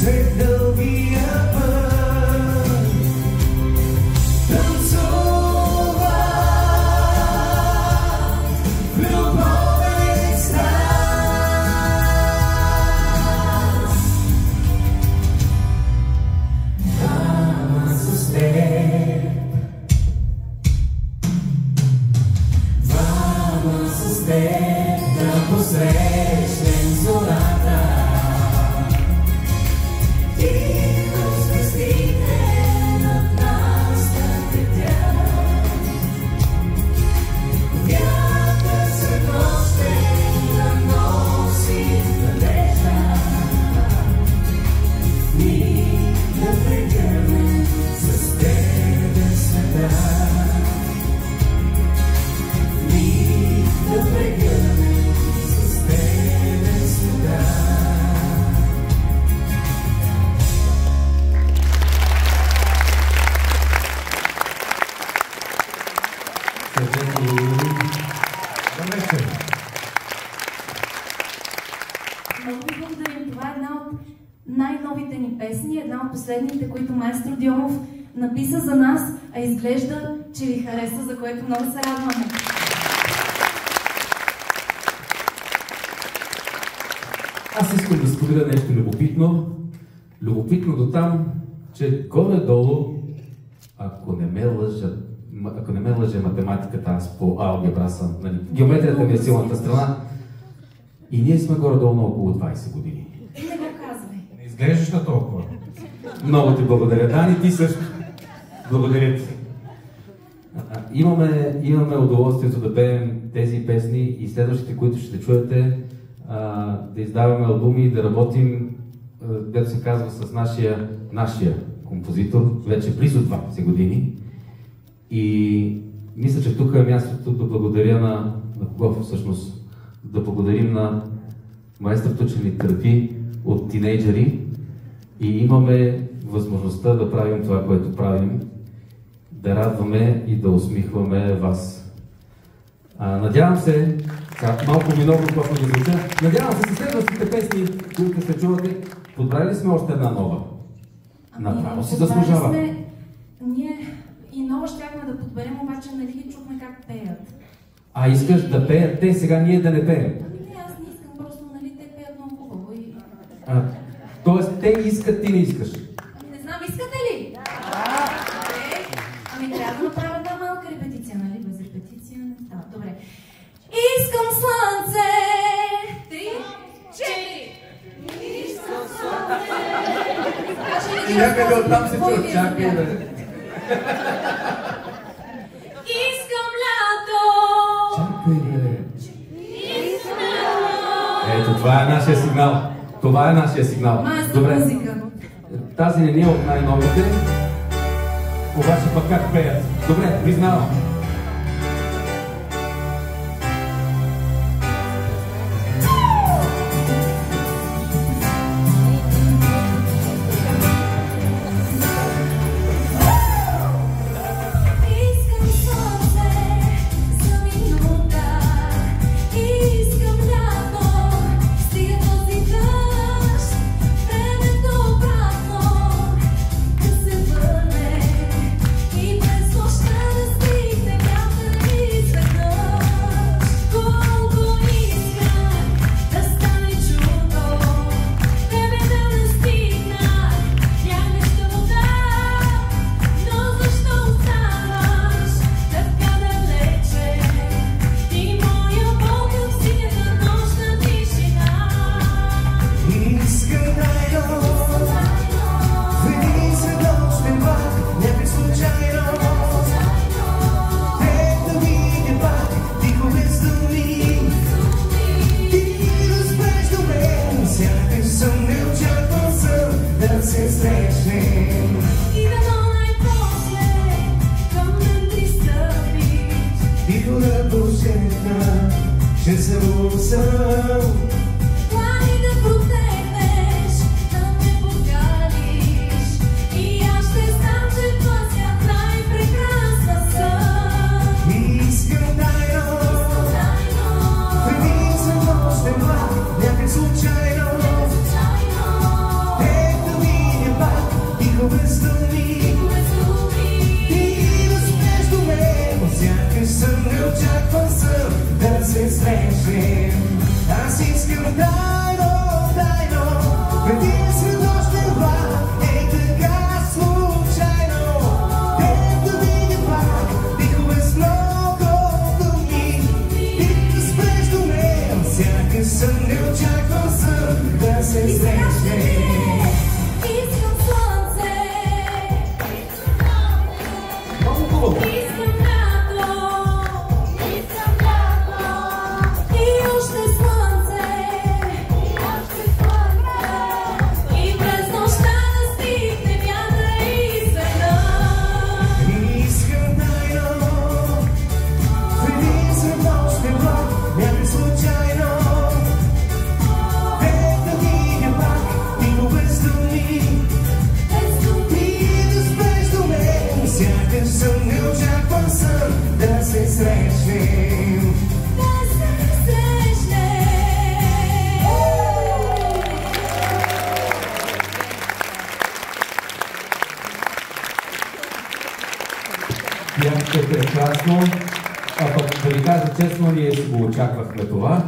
след дългия път танцува в любовен екстаз. Двама с теб, двама с теб да посрещнем зората. Тихо звездите над нас да летят, вятър сред нощен да носи надежда. Ние да прегърнем с тебе света, ние да прегърнем с тебе света. Много ви благодарим. Това е една от най-новите ни песни, една от последните, които майстор Дьомов написа за нас, а изглежда, че ви хареса, за което много се радваме. Аз искам да споделя нещо любопитно. Любопитно до там, че горе-долу, ако не ме лъже математиката, аз по алгебра съм, нали, геометрията ми е силната страна, и ние сме горе-долу на около 20 години. Не го казвай. Не изглеждаш на толкова. Много ти благодаря, Дани, ти също. Благодаря ти. Имаме удоволствието да пеем тези песни и следващите, които ще чуете, да издаваме албуми и да работим, дето се казва, с нашия композитор, вече близо 20 години. И мисля, че тук е мястото да благодаря на кого всъщност? Да благодарим на майсторто, че ни търпи от тинейджери и имаме възможността да правим това, което правим, да радваме и да усмихваме вас. Надявам се, малко минорно точно да звуча, надявам се, със следващите песни, които ще чувате, подбрали сме още една нова. Направо си заслужава. Ние и нова щяхме да подберем, обаче нали чухме как пеят. А искаш да пеят те, сега ние да не пеем? Ами не, аз не искам, просто нали те пеят много хубаво и... Тоест те искат, ти не искаш? Ами не знам, искате ли? Да! Ами трябва да направя една малка репетиция, нали? Без репетиция не става. Добре. Искам слънце! 3, 4! Искам слънце! И някъде оттам се чува, чакай да... Искам лято! Чакай да... Искам лято! Ето, това е нашия сигнал. Това е нашия сигнал. Майстор музика. Тази не ни е от най-новите, обаче пък как пеят. Добре, признавам. Искам слънце за минута, искам лято, стига този дъжд, времето обратно да се върне и през нощта да стигне вятър изведнъж. Колко искам да стане чудо, тебе да настигна бягаща вода, но защо оставаш така далече? Ти моя болка в синята нощна тишина. Искам тайно, в един светочен влак, някак случайно, те да видя пак, тихо без думи. Ти разбереш добре, сякаш съм неочакван сън да се срещнем. И дано най-после към мен пристъпиш. Тихо да пошепна, ще съм. Плани да протегнеш, да ме покалиш. И аз ще знам, че твой свят най-прекрасна съм. Искам тайно, в един светочен влак, някак случайно, те да един среднощен влак, така случайно, теб да видя пак, тихове с много думи, ти да спреш до мен, сякаш съм неочакван сън да се срещнем. Искам слънце, Много хубаво! искам лято, и още слънце, и през нощта да стихне вятъра и света. Искам тайно, в един среднощен влак, някак случайно, теб да видя пак, тихо без думи, ти да спреш до мен, сякаш съм неочакван сън да се срещнем. Да се срещнем. Бяхте прекрасно. А пък да ви кажа честно, ние си го очаквахме това.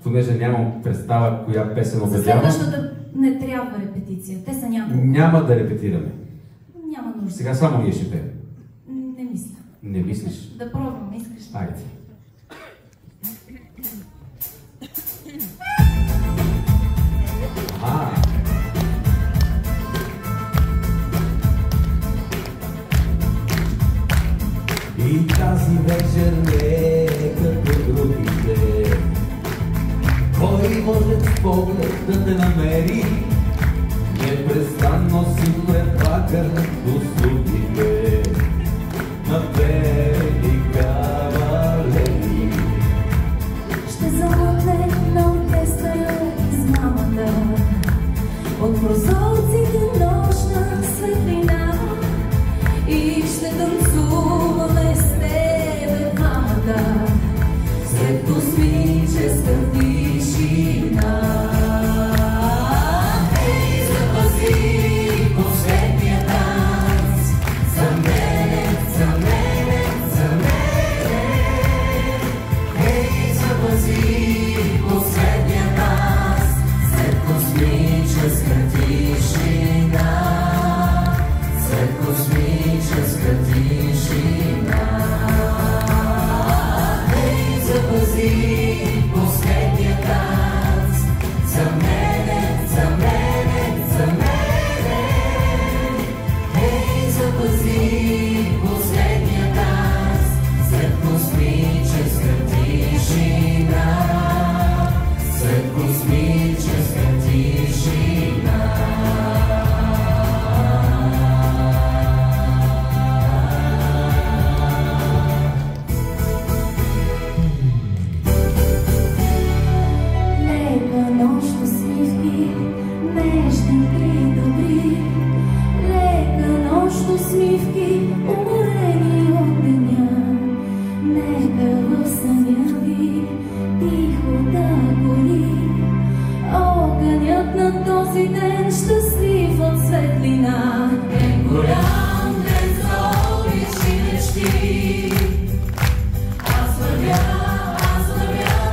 Понеже нямам представа коя песен За обявявам, следващата не трябва репетиция. Те са няколко. няма да репетираме. Няма нужда. Сега само ние ще пеем. Не мисля. Не мислиш? Да пробвам, искаш. Айде. И тази вечер не е като другите. Кой може с поглед да те намери? Непрестанно си предлага услугите на бели кавалери. Ще замътне на оркестъра измамата от прозорците нощна светлина и ще танцуваме с тебе двамата след космическа тишина. Ей, запази последния танц за мене, за мене, за мене. Ей, запази последния танц след космическа тишина, след космическа тишина. Ей, запази последния танц за мене, за мене, за мене. Ей, запази последния танц след космическа тишина, след космическа тишина. Лека нощ усмивки, нежни и добри. Лека нощ усмивки, уморени от деня. Нека в съня ви тихо да гори огънят на този ден, щастлив от светлина. Ден голям, ден за обичи нещи. Аз вървя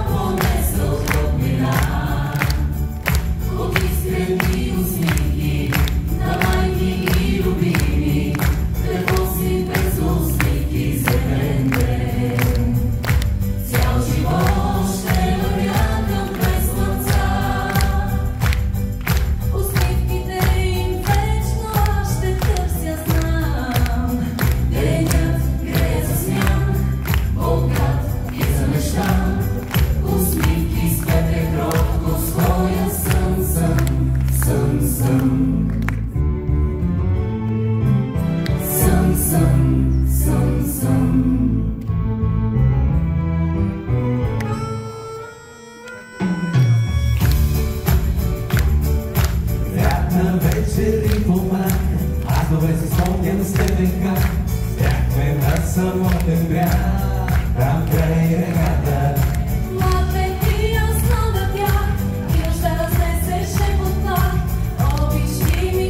по месъл топлина, от искрени усмивки на майки и любими. Какво си без усмивки зелен ден? Цял живот ще вървя към край слънца. Усмивките им вечно аз ще търся, знам. Денят грее за смян, богат и замещан. Усмивки с пете кротко своя сън съм, сън съм. Сън съм, сън съм. Лятна вечер и по мрак, аз добре си спомням с тебе как бяхме на самотен бряг, там край реката. Млад бе ти, аз млада бях, и нощта разнесеше под плак. Обични ми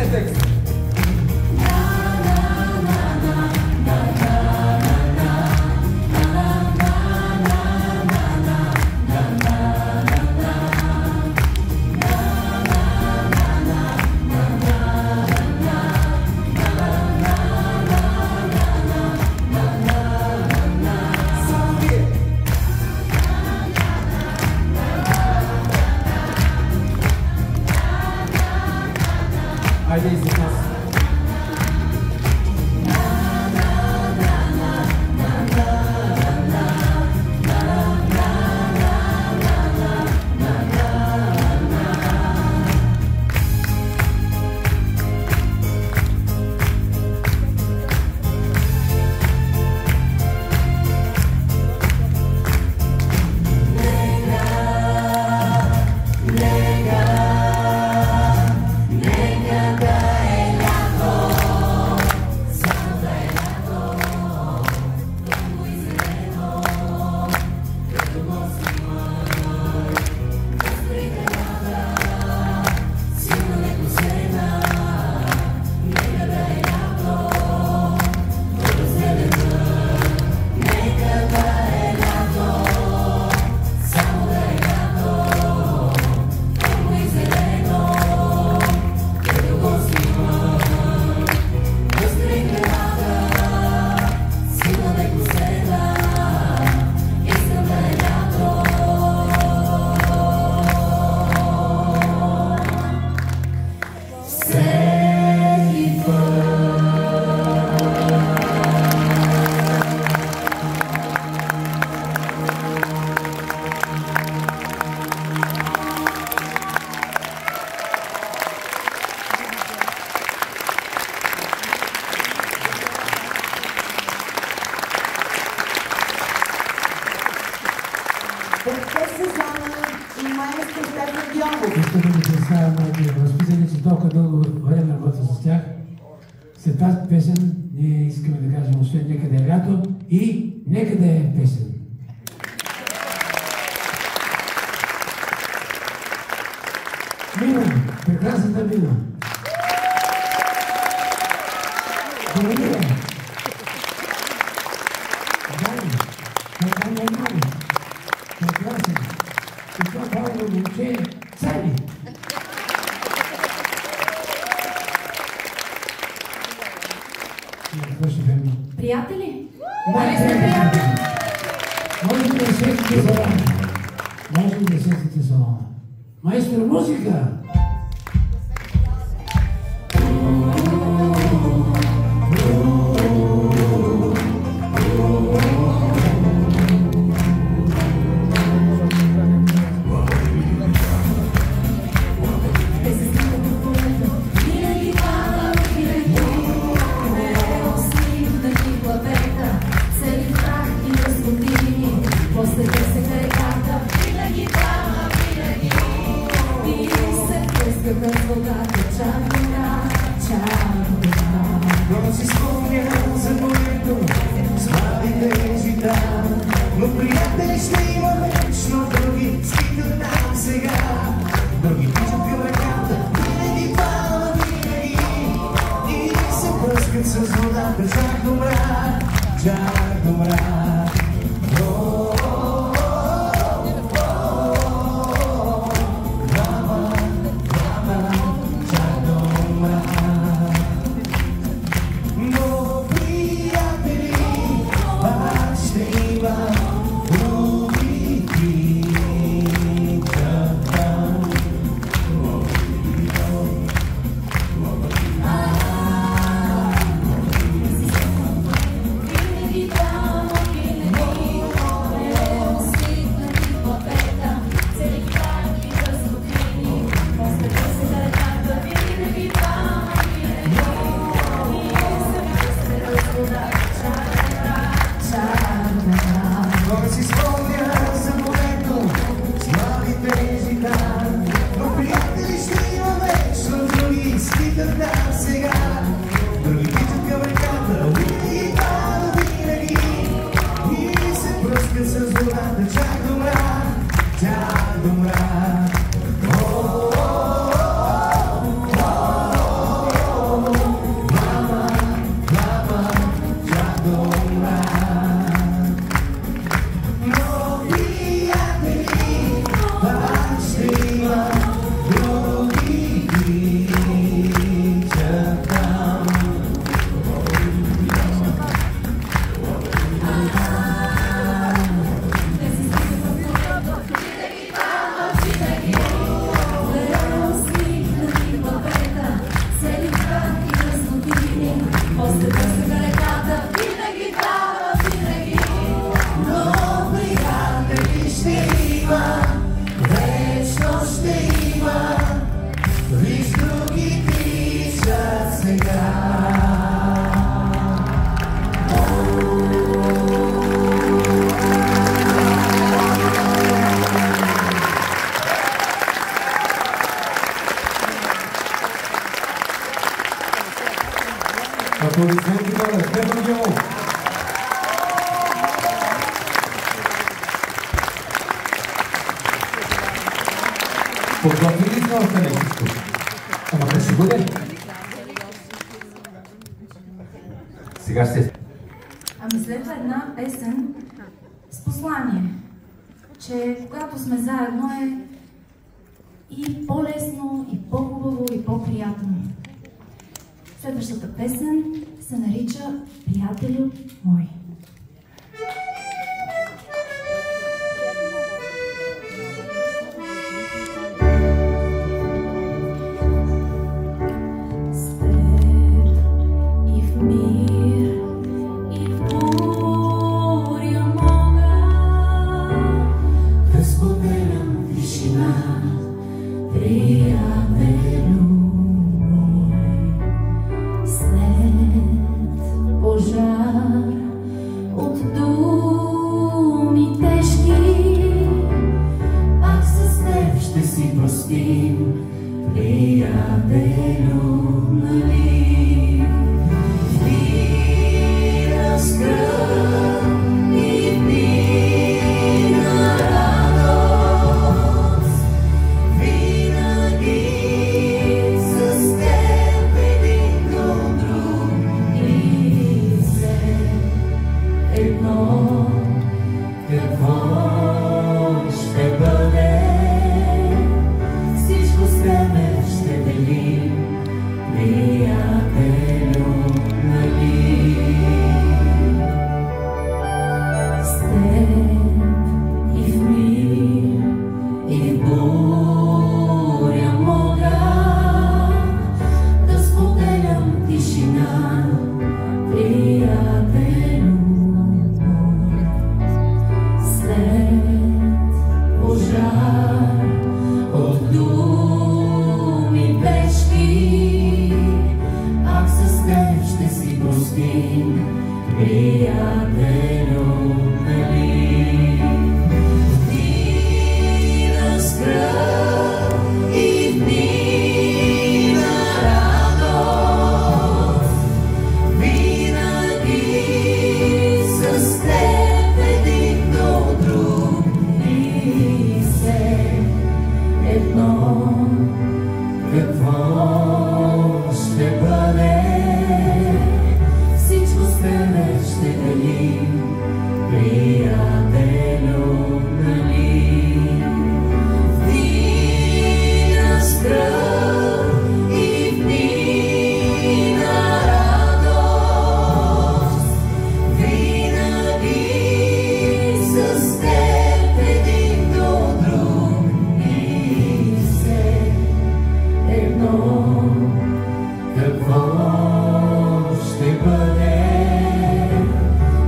е текст. Айде и с нас. Искам да ви представя моите възпитаници, толкова дълго време работя с тях. След тази песен ние искаме да кажем освен нека да е лято и нека да е песен. Мина, прекрасната Мина. Благодаря. Дай, прекрасен. И това бавно момче Цари. Приятели? Нали сте приятели? Може да сетите салона. Може да сетите салона. Майстор музика! Но си спомня за моето с младите жита. Но приятели ще има вечно, други скитат там сега. Други пишат към ръката, винаги пала, винаги. И се пръскат с водата, чак до мрак, чак до мрак. стихни, после търсеха реката, винаги трябва, винаги. Но приятели ще има, вечно ще има, виж други тичат сега. Аплодисменти, моля, Стефан Димов. Подготвили сме още нещо. Ама как ще бъде? Сега ще... Ами следва една песен с послание, че когато сме заедно е и по-лесно, и по-хубаво, и по-приятно. Следващата песен се нарича "Приятелю мой". С теб и в мир, и в буря мога Да споделям тишина, приятелю мой. след пожар от думи тежки, Пак с теб ще си простим, приятелю, нали? Вина скръб и вина радост, винаги с теб един до друг лице. Едно, какво ще бъде? Всичко с тебе ще делим, приятелю, нали? С теб и в мир, и в буря мога да споделям тишина, приятелю мой. След пожар от думи тежки, пак с теб ще си простим, приятелю, нали? Вина скръб и вина радост, винаги с теб един до друг лице. Едно, какво ще бъде? Всичко с тебе ще делим, приятелю, нали? Вина скръб и вина радост, винаги с теб един до друг лице. Едно, какво ще бъде?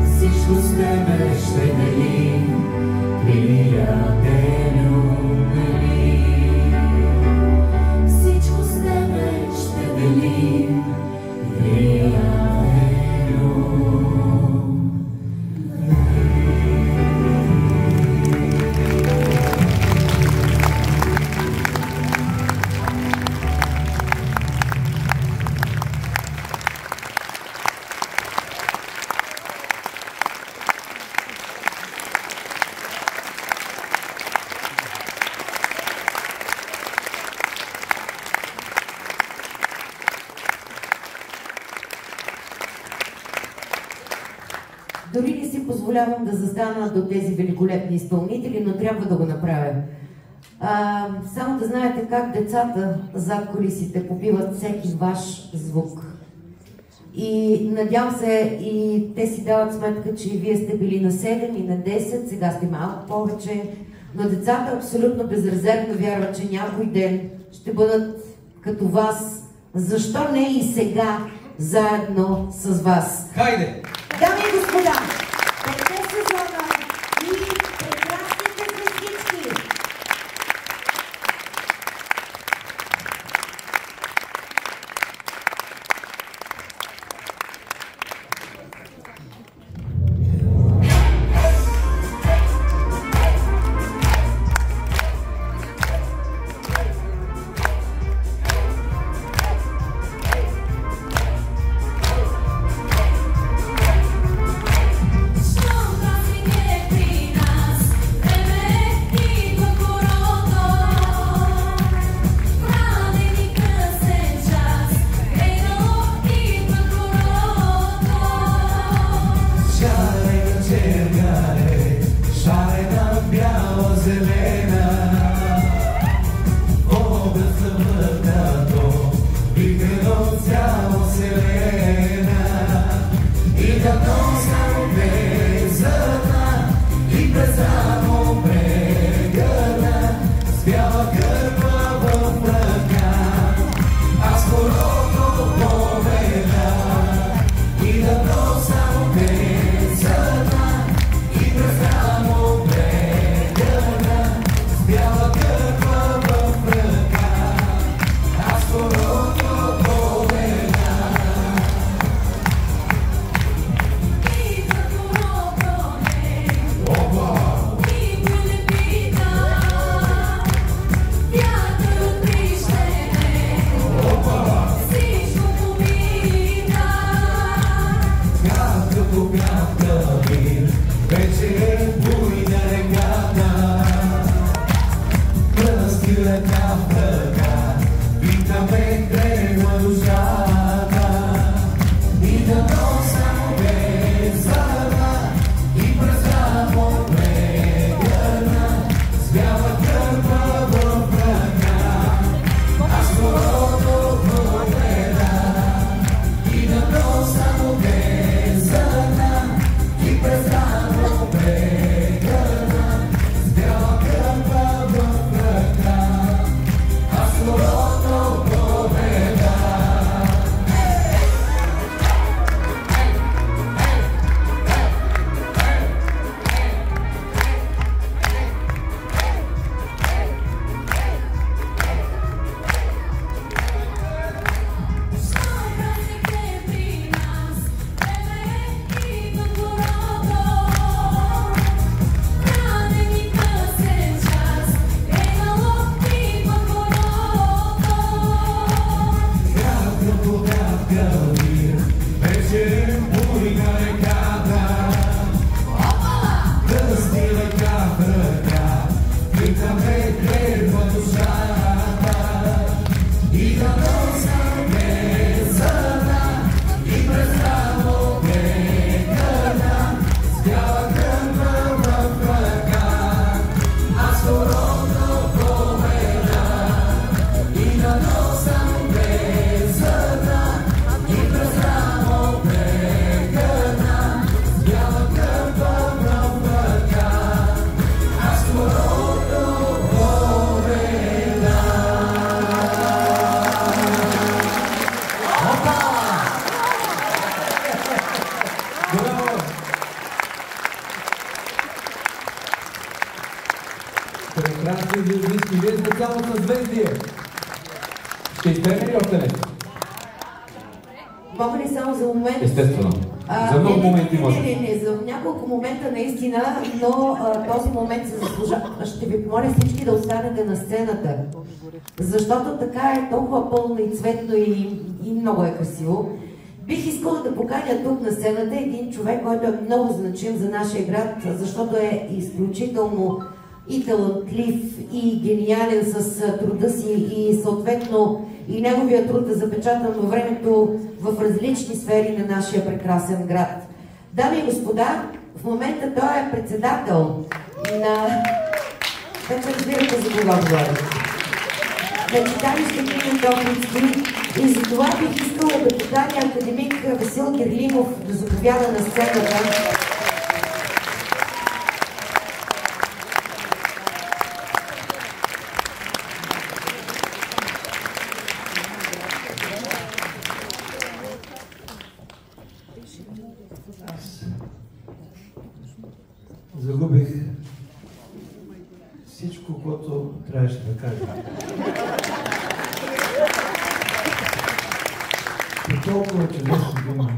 Всичко с тебе ще делим, приятелю, нали? Всичко с тебе ще делим, приятелю. Дори не си позволявам да застана до тези великолепни изпълнители, но трябва да го направя. Само да знаете как децата зад кулисите попиват всеки ваш звук. И надявам се, и те си дават сметка, че и вие сте били на 7 и на 10, сега сте малко повече, но децата абсолютно безрезервно вярват, че някой ден ще бъдат като вас. Защо не и сега заедно с вас. Хайде! Дами и господа, 5 сезона и прекрасните звездички! Прекрасни звездички, вие сте само с звезди. Ще изпеем ли още нещо? Мога ли само за момент? Естествено. За много моменти може. Не, за няколко момента наистина, но този момент се заслужава. Ще ви помоля всички да останете на сцената, защото така е толкова пълно и цветно и много е красиво. Бих искала да поканя тук на сцената един човек, който е много значим за нашия град, защото е изключително и талантлив, и гениален с труда си, и съответно и неговия труд е запечатан във времето в различни сфери на нашия прекрасен град. Дами и господа, в момента той е председател на... Вече разбирате за кого говоря. На читалище Климент Охридски, и за това бих искала да поканя академик Васил Кирлимов да заповяда на сцената. трябваше да кажа. И толкова чудесни думи.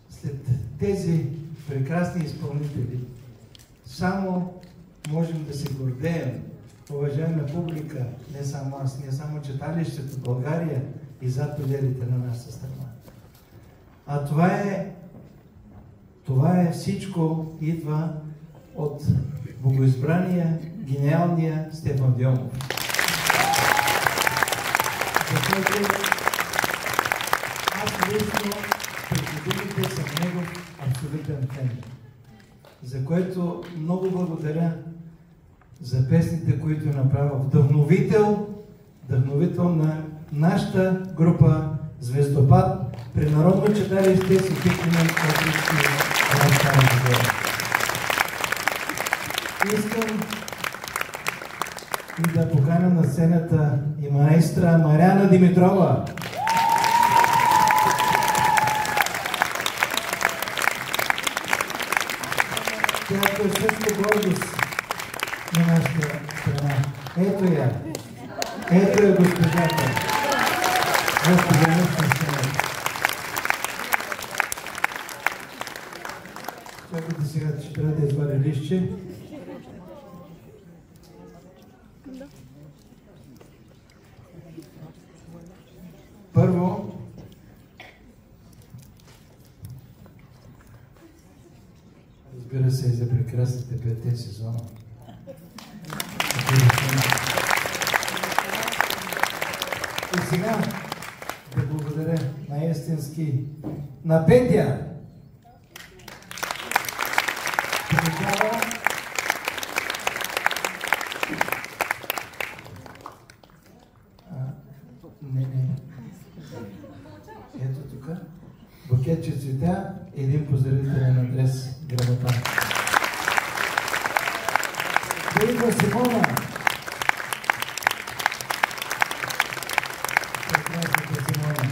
След тези прекрасни изпълнители, само можем да се гордеем, уважаема публика, не само аз, не само читалището, България и зад пределите на нашата страна. А това е всичко, идва от богоизбрания, гениалния Стефан Дионов. Защото аз лично пред съм негов абсолютен фен, за което много благодаря за песните, които е направил. Вдъхновител на нашата група Звездопад при Народно читалище Свети Климент Охридски. Искам и да поканя на сцената и маестра Маряна Димитрова. Която е също гордост на нашата страна. Ето я. Ето я госпожата. Госпожа на сцена. Чакайте сега, че трябва да извадя листче. Първо, разбира се, и за прекрасните 5 сезона. И сега да благодаря най-истински на Петя. Ето тук. Букетче цветя и един поздравителен адрес, грамота. Да идва Симона. Прекрасната Симона.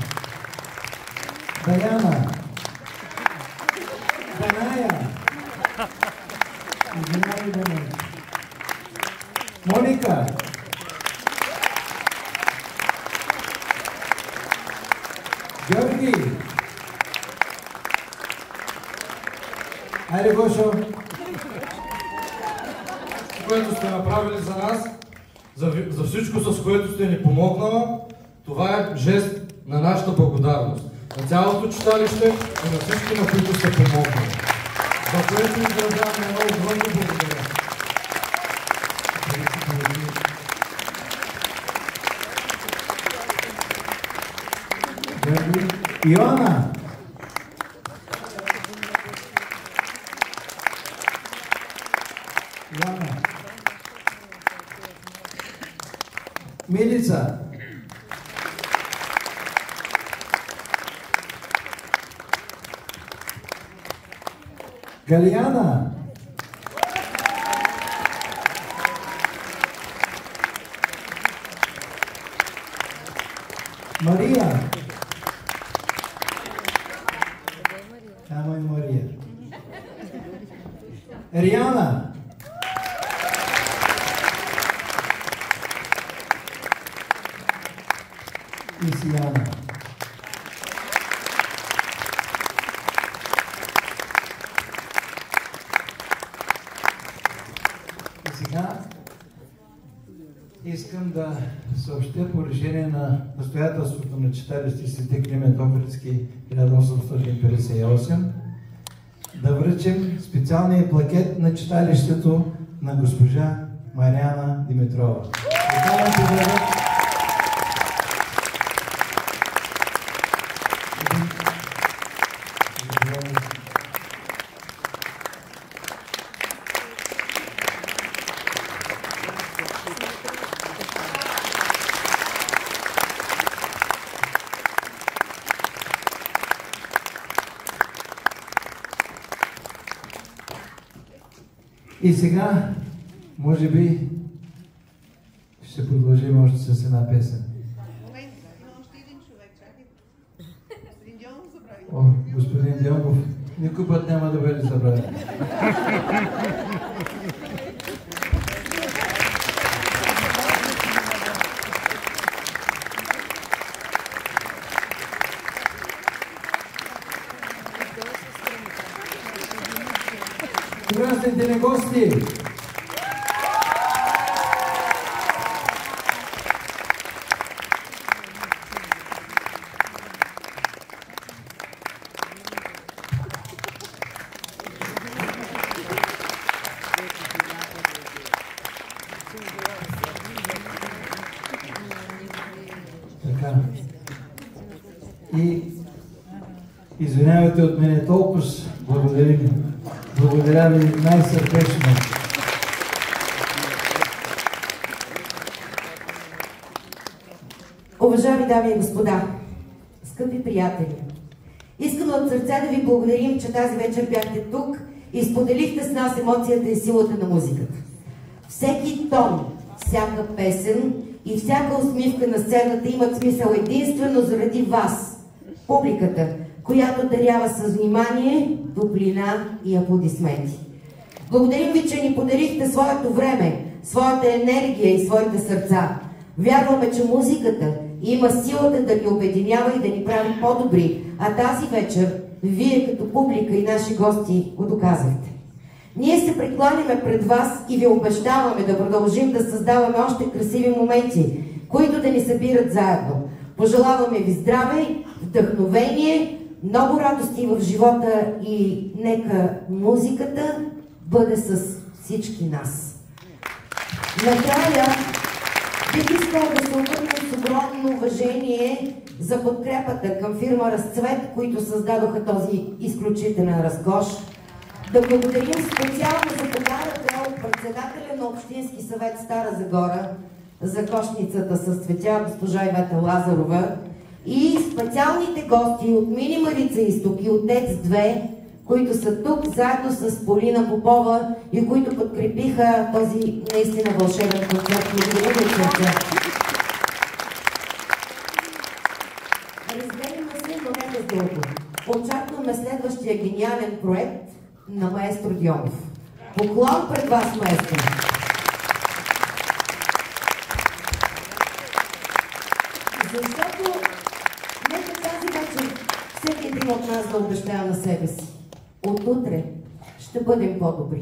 Даяна. Даная. Извинявай, Даная. Моника. Георги. Айде, Гошо. Което сте направили за нас, за всичко, с което сте ни помогнали, това е жест на нашата благодарност. На цялото читалище и на всички, на които сте помогнали. За което изразяваме едно огромно благодаря. Иоанна. Иоанна. Милица. Галияна. Мария. Ама и Мария. Риана. И Сияна. И сега искам да съобщя по решение на настоятелството на читалище Свети Климент Охридски 1858 да връчим специалния плакет на читалището на госпожа Маряна Димитрова. И сега, може би, ще продължим още с една песен. Момент, има още един човек, чакай. Господин Дионов забрави. О, господин Дионов, никой път няма да бъде забравен. прекрасните ни гости. Така. И извинявайте от мене толкова. Благодарим. Благодаря ви най-сърдечно. Уважаеми дами и господа, скъпи приятели, искаме от сърце да ви благодарим, че тази вечер бяхте тук и споделихте с нас емоцията и силата на музиката. Всеки тон, всяка песен и всяка усмивка на сцената имат смисъл единствено заради вас, публиката, която дарява с внимание, топлина и аплодисменти. Благодарим ви, че ни подарихте своето време, своята енергия и своите сърца. Вярваме, че музиката има силата да ни обединява и да ни прави по-добри, а тази вечер вие като публика и наши гости го доказахте. Ние се прекланяме пред вас и ви обещаваме да продължим да създаваме още красиви моменти, които да ни събират заедно. Пожелаваме ви здраве, вдъхновение, много радости в живота и нека музиката бъде с всички нас. Накрая бих искала да се обърнем с огромно уважение за подкрепата към фирма Разцвет, които създадоха този изключителен разкош. Да благодарим специално за подаръка от председателя на Общински съвет Стара Загора за кошницата с цветя, госпожа Ивета Лазарова, и специалните гости от Мини Марица Изток и от ТЕЦ-2, които са тук заедно с Полина Попова и които подкрепиха този наистина вълшебен концерт. Благодаря ви, сърце. Разделиме се, но не бездълго. Очакваме следващия гениален проект на маестро Дионов. Поклон пред вас, маестро! Защото нека тази вечер всеки един от нас да обещава на себе си. От утре ще бъдем по-добри.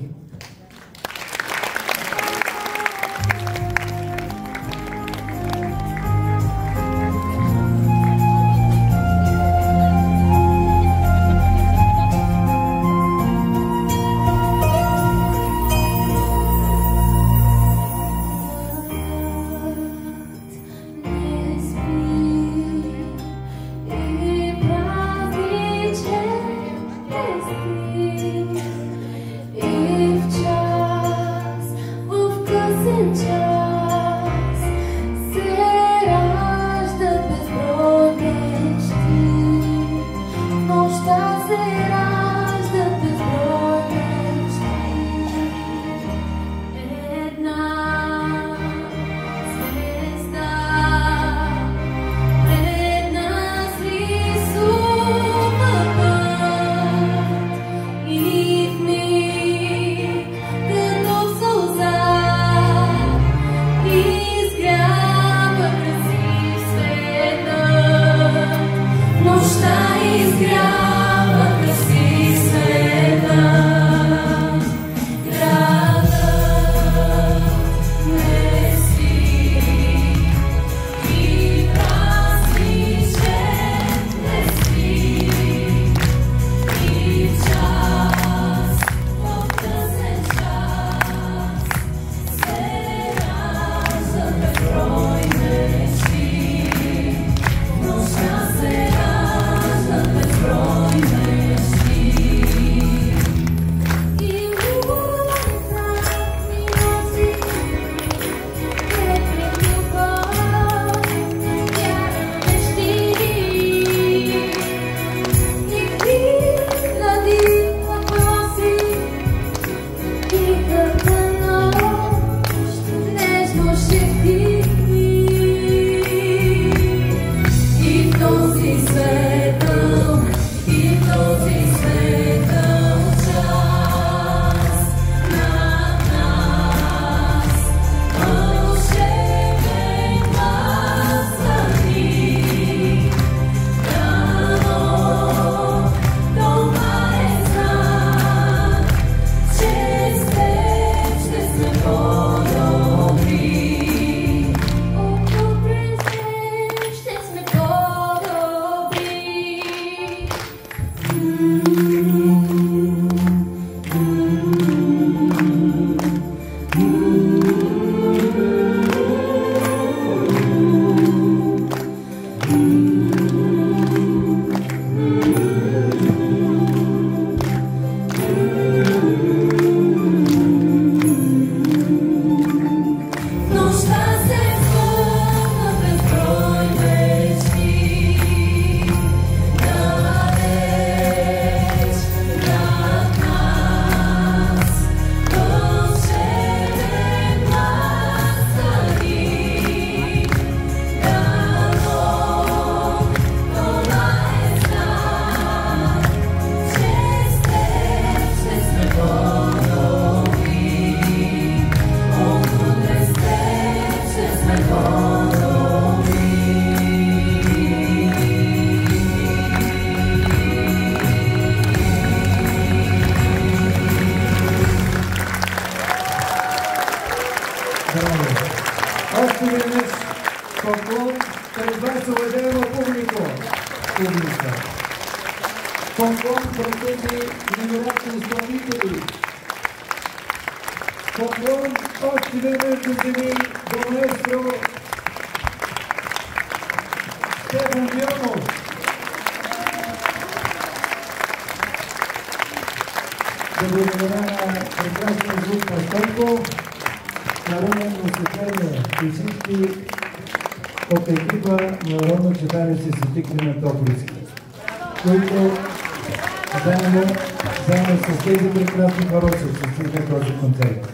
From Поклон пред тези невероятни изпълнители. Поклон още веднъж до земи до маестро Стефан Дионов. Да благодаря на прекрасния звук на Стойко, на Румен осветление и всички от екипа на Народно читалище Свети Климент Охридски, които заедно с тези прекрасни хора се осъществиха този концерт.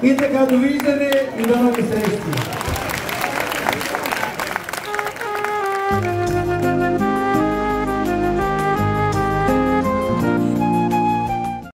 И така, довиждане и до нови срещи!